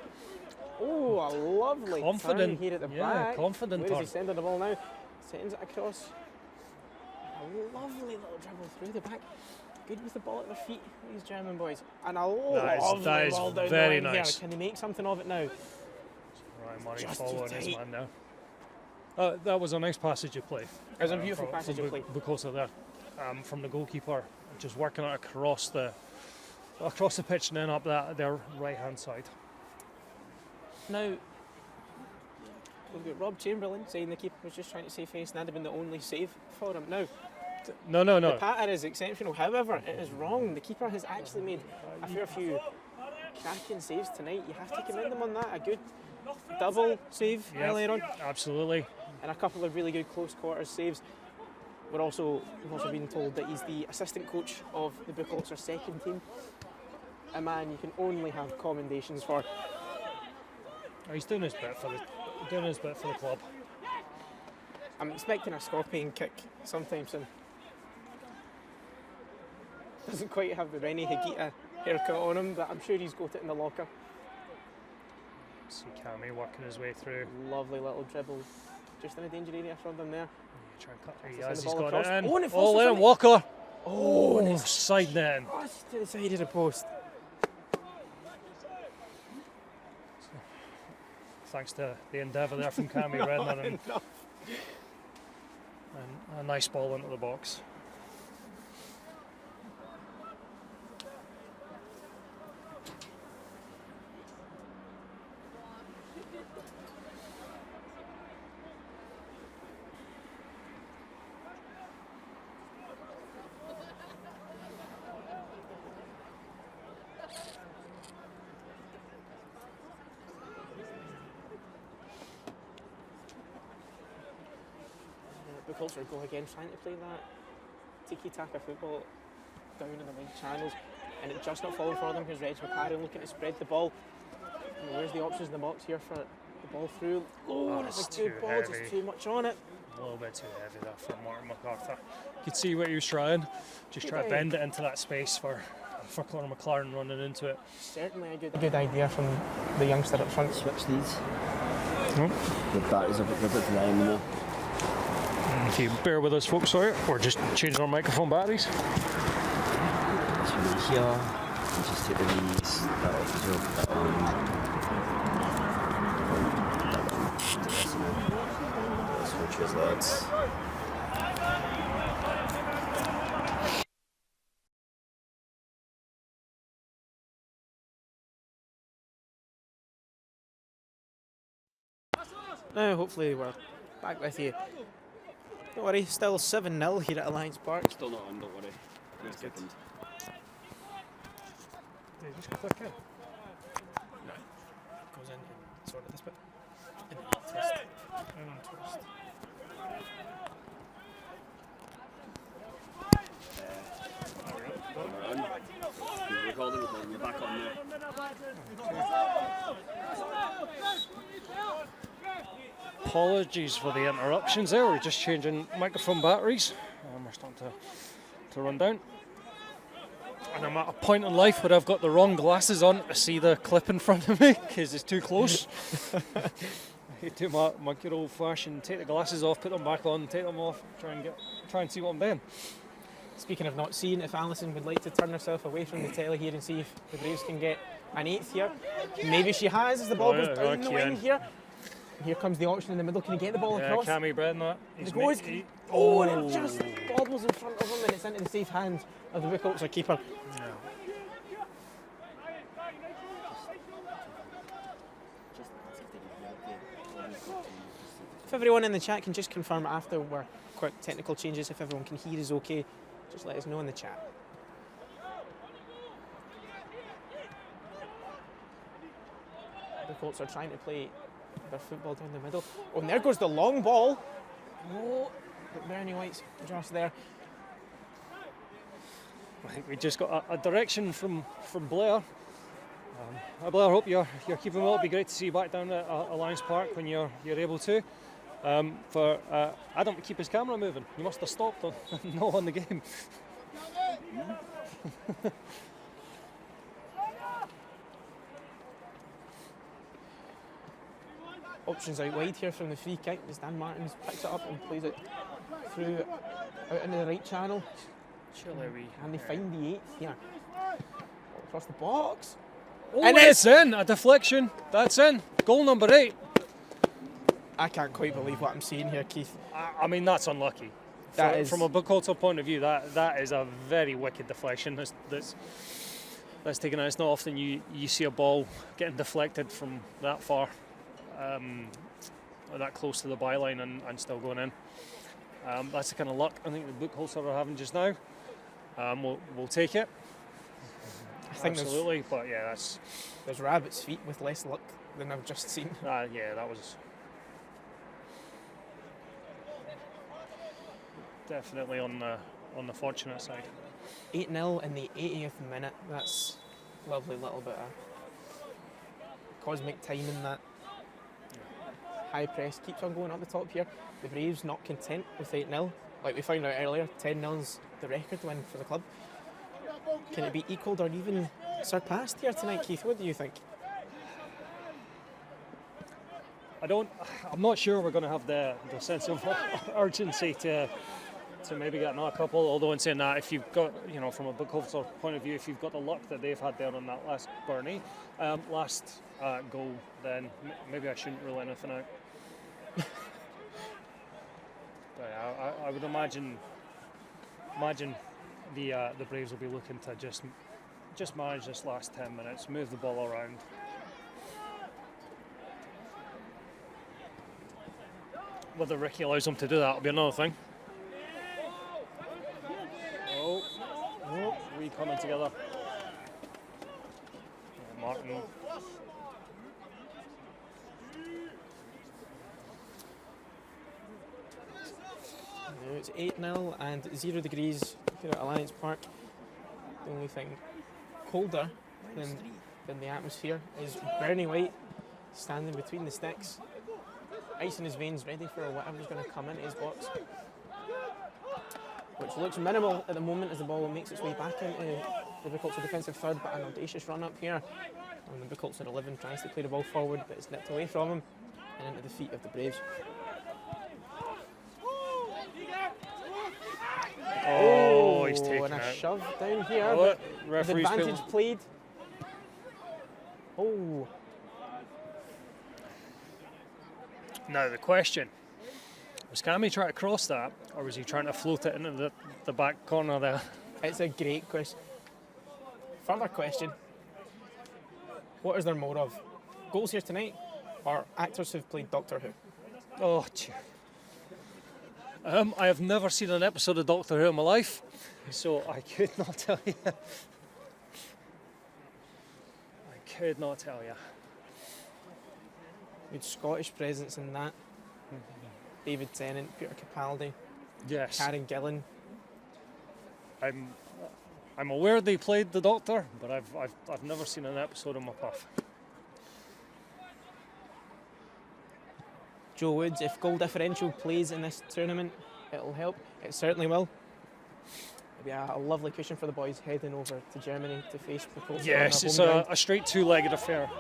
Oh, a lovely turn here at the back. Confident. Where is he sending the ball now? Sends it across. A lovely little dribble through the back. Good with the ball at their feet, these German boys. And a lovely ball down very the line nice. here. Can they make something of it now? Ryan Murray following his man now. That was a nice passage of play. It was a beautiful passage of play. Buchholzer there, from the goalkeeper, just working it across the pitch and then up their right hand side. Now, we've got Rob Chamberlain saying the keeper was just trying to save face and that'd have been the only save for him. Now, No. the patter is exceptional. However, it is wrong. The keeper has actually made a fair few cracking saves tonight. You have to commend him on that. A good double save earlier on. Absolutely. And a couple of really good close quarters saves. We've also been told that he's the assistant coach of the Buchholzer second team. A man you can only have commendations for. He's doing his bit for the club. I'm expecting a scorpion kick sometime soon. Doesn't quite have the Rennie Higuita haircut on him, but I'm sure he's got it in the locker. See Cammy working his way through. Lovely little dribble. Just in a danger area from them there. Try and cut Send through. Yes, the he's ball got across. it in. Oh, and it falls to somebody. Walker. Oh, Side net. just to the side of the post. Thanks to the endeavour there from Cammy Redmond and a nice ball into the box. Buchholzer go again, trying to play that tiki-taka football down in the wing channels, and it's just not falling for them. Here's Reg McCarron looking to spread the ball. Where's the options in the box here for the ball through? Oh, that's a good ball, heavy. just too much on it. A little bit too heavy there for Martin MacArthur. You could see what he was trying. Just try to bend it into that space for Conor McLaren running into it. Certainly a good idea from the youngster up front. Switch these. The batteries are a bit dry now. If you bear with us, folks, sorry, we're just changing our microphone batteries. This one here, and just take these, that off as well, that on. Switches, lads. Now, hopefully, we're back with you. Don't worry, still 7-0 here at Alliance Park. Still not on, don't worry. Wait a second. Yeah, just click in. No. Goes in and sort of this bit. And then twist. And twist. We're recording, we're back on there. Apologies for the interruptions there. We're just changing microphone batteries. We're starting to run down. And I'm at a point in life where I've got the wrong glasses on to see the clip in front of me because it's too close. do my good old fashioned take the glasses off, put them back on, take them off, try and see what I'm doing. Speaking of not seeing, if Alison would like to turn herself away from the telly here and see if the Braves can get an 8th here. Maybe she has as the ball goes down the wing here. Here comes the option in the middle. Can he get the ball across? Cammy Bread and that. It goes. Oh, and it just bobbles in front of him, and it's into the safe hands of the Buchholzer keeper. Yeah. If everyone in the chat can just confirm after we're quick technical changes, if everyone can hear is okay, just let us know in the chat. The Colts are trying to play their football down the middle. Oh, and there goes the long ball. Oh, but Bernie White's just there. I think we just got a direction from Blair. Blair, I hope you're keeping well. It'd be great to see you back down at Alliance Park when you're able to. For Adam to keep his camera moving. You must have stopped not on the game. Options out wide here from the free kick as Dan Martins picks it up and plays it through out into the right channel. And they find the 8th here. Across the box. Oh, and it's in! A deflection. That's in. Goal number 8. I can't quite believe what I'm seeing here, Keith. I mean, that's unlucky. From a Buchholzer point of view, that is a very wicked deflection that's taken out. It's not often you see a ball getting deflected from that far, that close to the byline and still going in. That's the kind of luck I think the Buchholzer are having just now. We'll take it. I think absolutely, but yeah, there's rabbit's feet with less luck than I've just seen. Yeah, that was definitely on the fortunate side. 8-0 in the 80th minute. That's a lovely little bit of cosmic timing. That high press keeps on going up the top here. The Braves not content with 8-0. Like we found out earlier, 10-0's the record win for the club. Can it be equalled or even surpassed here tonight, Keith? What do you think? I'm not sure we're going to have the sense of urgency to maybe get another couple. Although in saying that, if you've got, from a Buchholzer point of view, if you've got the luck that they've had there on that last goal, then maybe I shouldn't rule anything out. But I would imagine the Braves will be looking to just manage this last 10 minutes, move the ball around. Whether Ricky allows them to do that will be another thing. Oh, we coming together. Martin. Now it's 8-0 and 0 degrees here at Alliance Park. The only thing colder than the atmosphere is Bernie White standing between the sticks, ice in his veins, ready for whatever's going to come into his box, which looks minimal at the moment as the ball makes its way back into the Buchholzer defensive third, but an audacious run up here. And the Buchholzer 11 tries to play the ball forward, but it's nipped away from him and into the feet of the Braves. Oh, he's taken and a out. shove down here, Oh, but the advantage played. Oh. Now the question, was Cammy trying to cross that, or was he trying to float it into the back corner there? It's a great question. Further question, what is there more of? Goals here tonight, or actors who've played Doctor Who? Oh, I have never seen an episode of Doctor Who in my life, so I could not tell you. Good Scottish presence in that. David Tennant, Peter Capaldi, Yes. Karen Gillan. I'm aware they played the Doctor, but I've never seen an episode in my puff. Joe Woods, if goal differential plays in this tournament, it'll help. It certainly will. It'll be a lovely cushion for the boys heading over to Germany to face Buchholzer. Yes, it's a straight two-legged affair.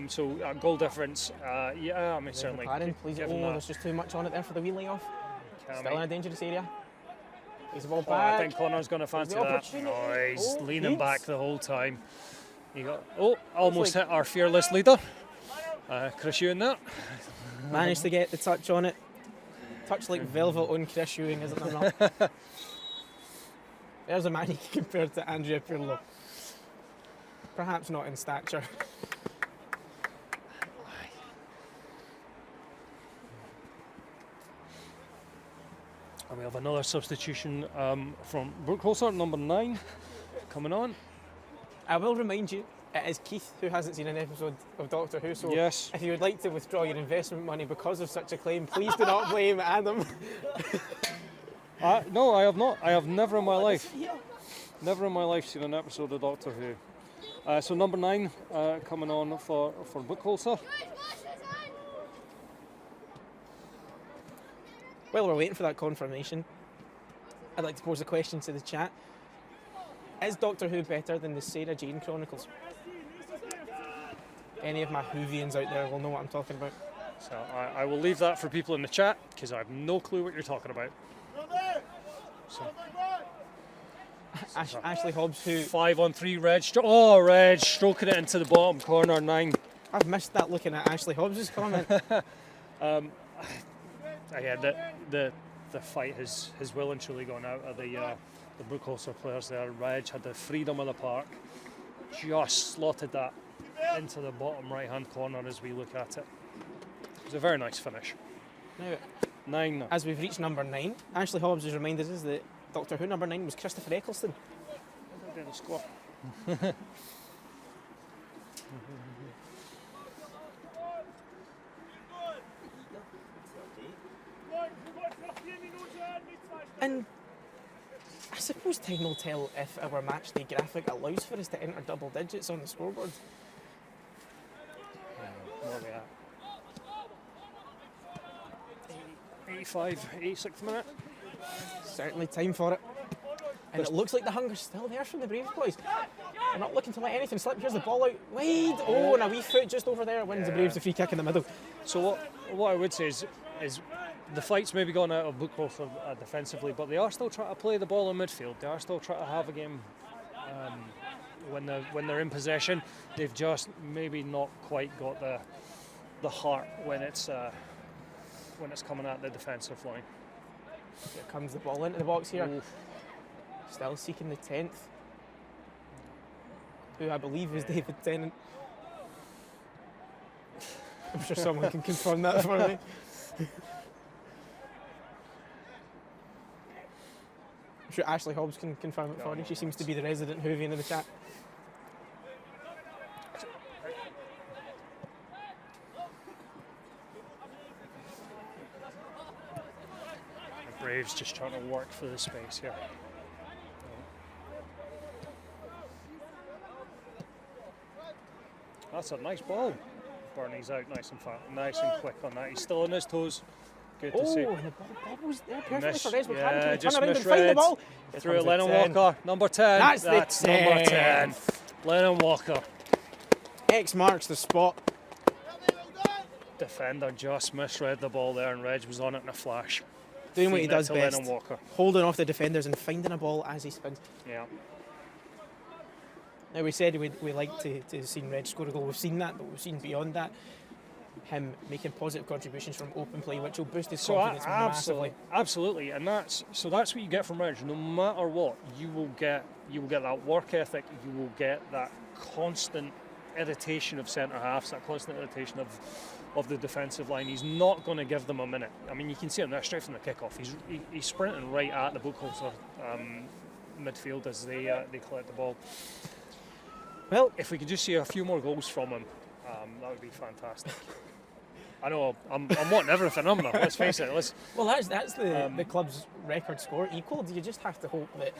So goal difference, yeah, I mean certainly. Pardon, please. given Oh, that, there's just too much on it there for the wee layoff. Cammy. Still in a dangerous area. He's the ball Oh, I back. think Connor's going to fancy the that. opportunity. Oh, he's Oh, leaning Hughes. back the whole time. Almost hit our fearless leader. Chris Ewing there. Managed to get the touch on it. Touch like velvet on Chris Ewing, isn't there not? There's a man you can compare to Andrea Pirlo. Perhaps not in stature. And we have another substitution from Buchholzer, number 9, coming on. I will remind you, it is Keith who hasn't seen an episode of Doctor Who, so Yes. if you would like to withdraw your investment money because of such a claim, please do not blame Adam. No, I have not. I have never in my life seen an episode of Doctor Who. So number 9 coming on for Buchholzer. While we're waiting for that confirmation, I'd like to pose a question to the chat. Is Doctor Who better than the Sarah Jane Chronicles? Any of my Whovians out there will know what I'm talking about. So I will leave that for people in the chat because I have no clue what you're talking about. So, Ashley Hobbs, who 5-on-3, Reg. Reg stroking it into the bottom corner, 9. I've missed that looking at Ashley Hobbs' comment. Again, the fight has well and truly gone out of the Buchholzer players there. Reg had the freedom of the park, just slotted that into the bottom right hand corner as we look at it. It was a very nice finish. Now, 9. as we've reached number 9, Ashley Hobbs has reminded us that Doctor Who number 9 was Christopher Eccleston. The score. And I suppose time will tell if our match day graphic allows for us to enter double digits on the scoreboard. Where are we at? 85, 86th minute. Certainly time for it. And it looks like the hunger's still there from the Braves boys. They're not looking to let anything slip. Here's the ball out wide. Oh, and a wee foot just over there wins the Braves the free kick in the middle. So what I would say is the fight's maybe gone out of Buchholzer defensively, but they are still trying to play the ball in midfield. They are still trying to have a game when they're in possession. They've just maybe not quite got the heart when it's coming at the defensive line. Here comes the ball into the box here. Oof. Still seeking the 10th, who I believe is David Tennant. I'm sure someone can confirm that for me. I'm sure Ashley Hobbs can confirm it for you. She seems to be the resident Whovian in the chat. The Braves just trying to work for the space here. That's a nice ball. Bernie's out nice and quick on that. He's still on his toes. Good to see. And the ball bobbles there perfectly Miss- for Reswood. yeah, Can he just turn around and misread. find the ball? Here Through comes the Lennon 10. Walker, number 10. That's the number 10. 10. Lennon Walker. X marks the spot. Defender just misread the ball there, and Reg was on it in a flash. Doing what he Feeding it does to best. Lennon Walker. Holding off the defenders and finding a ball as he spins. Yeah. Now, we said we like to see Reg score a goal. We've seen that, but we've seen beyond that him making positive contributions from open play, which will boost his confidence massively. Absolutely, and that's what you get from Reg. No matter what, you will get that work ethic. You will get that constant irritation of centre halves, that constant irritation of the defensive line. He's not going to give them a minute. I mean, you can see him there straight from the kickoff. He's sprinting right at the Buchholzer midfield as they collect the ball. Well, If we could just see a few more goals from him, that would be fantastic. I know I'm wanting everything from him. Let's face it. that's the club's record score equalled. You just have to hope that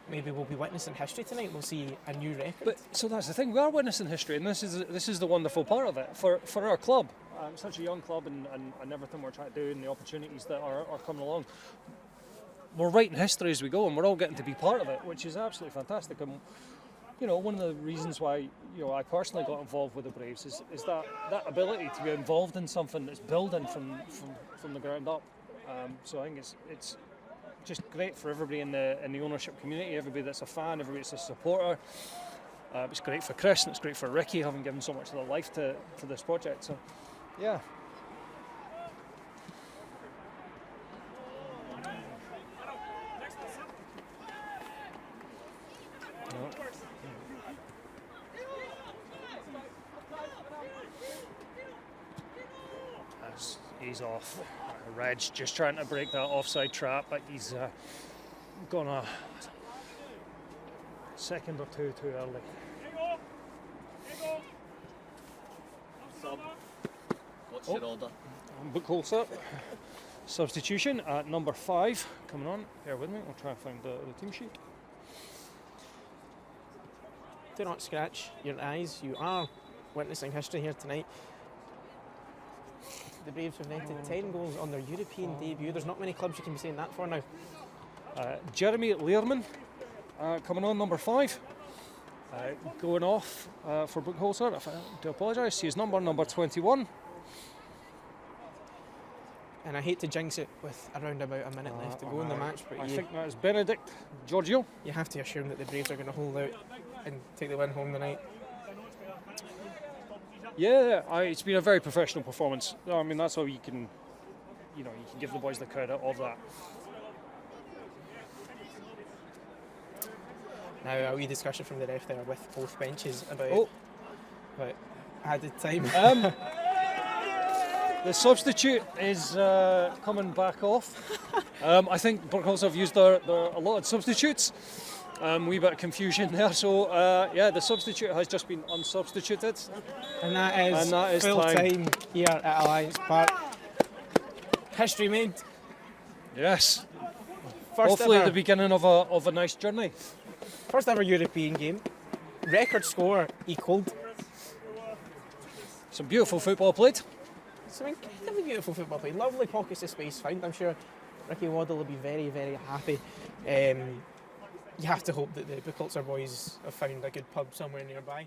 maybe we'll be witnessing history tonight. We'll see a new record. But so that's the thing. We are witnessing history, and this is the wonderful part of it for our club. Such a young club, and everything we're trying to do, and the opportunities that are coming along. We're writing history as we go, and we're all getting to be part of it, which is absolutely fantastic. And one of the reasons why I personally got involved with the Braves is that ability to be involved in something that's building from the ground up. So I think it's just great for everybody in the ownership community, everybody that's a fan, everybody that's a supporter. It's great for Chris and it's great for Ricky, having given so much of their life to this project. So, yeah. He's off. Reg's just trying to break that offside trap, but he's gone a second or two too early. Sub. What's your order? Buchholzer. Substitution at number 5 coming on. Bear with me, I'll try and find the team sheet. Do not scratch your eyes. You are witnessing history here tonight. The Braves have netted 10 goals on their European debut. There's not many clubs you can be saying that for now. Jeremy Learman coming on, number 5. Going off for Buchholzer. I do apologise. His number 21. And I hate to jinx it with around about a minute left to go in the match, but I think that is Benedict Giorgio. You have to assume that the Braves are going to hold out and take the win home tonight. Yeah, it's been a very professional performance. I mean, that's how you can give the boys the credit of that. Now, a wee discussion from the ref there with both benches about added time. The substitute is coming back off. I think Buchholzer have used their allotted substitutes. Wee bit of confusion there. So, the substitute has just been unsubstituted. And that is full time here at Alliance Park. History made. Yes. First Hopefully ever, the beginning of a nice journey. First ever European game. Record score equalled. Some beautiful football played. Some incredibly beautiful football played. Lovely pockets of space found. I'm sure Ricky Waddle will be very, very happy. You have to hope that the Buchholzer boys have found a good pub somewhere nearby.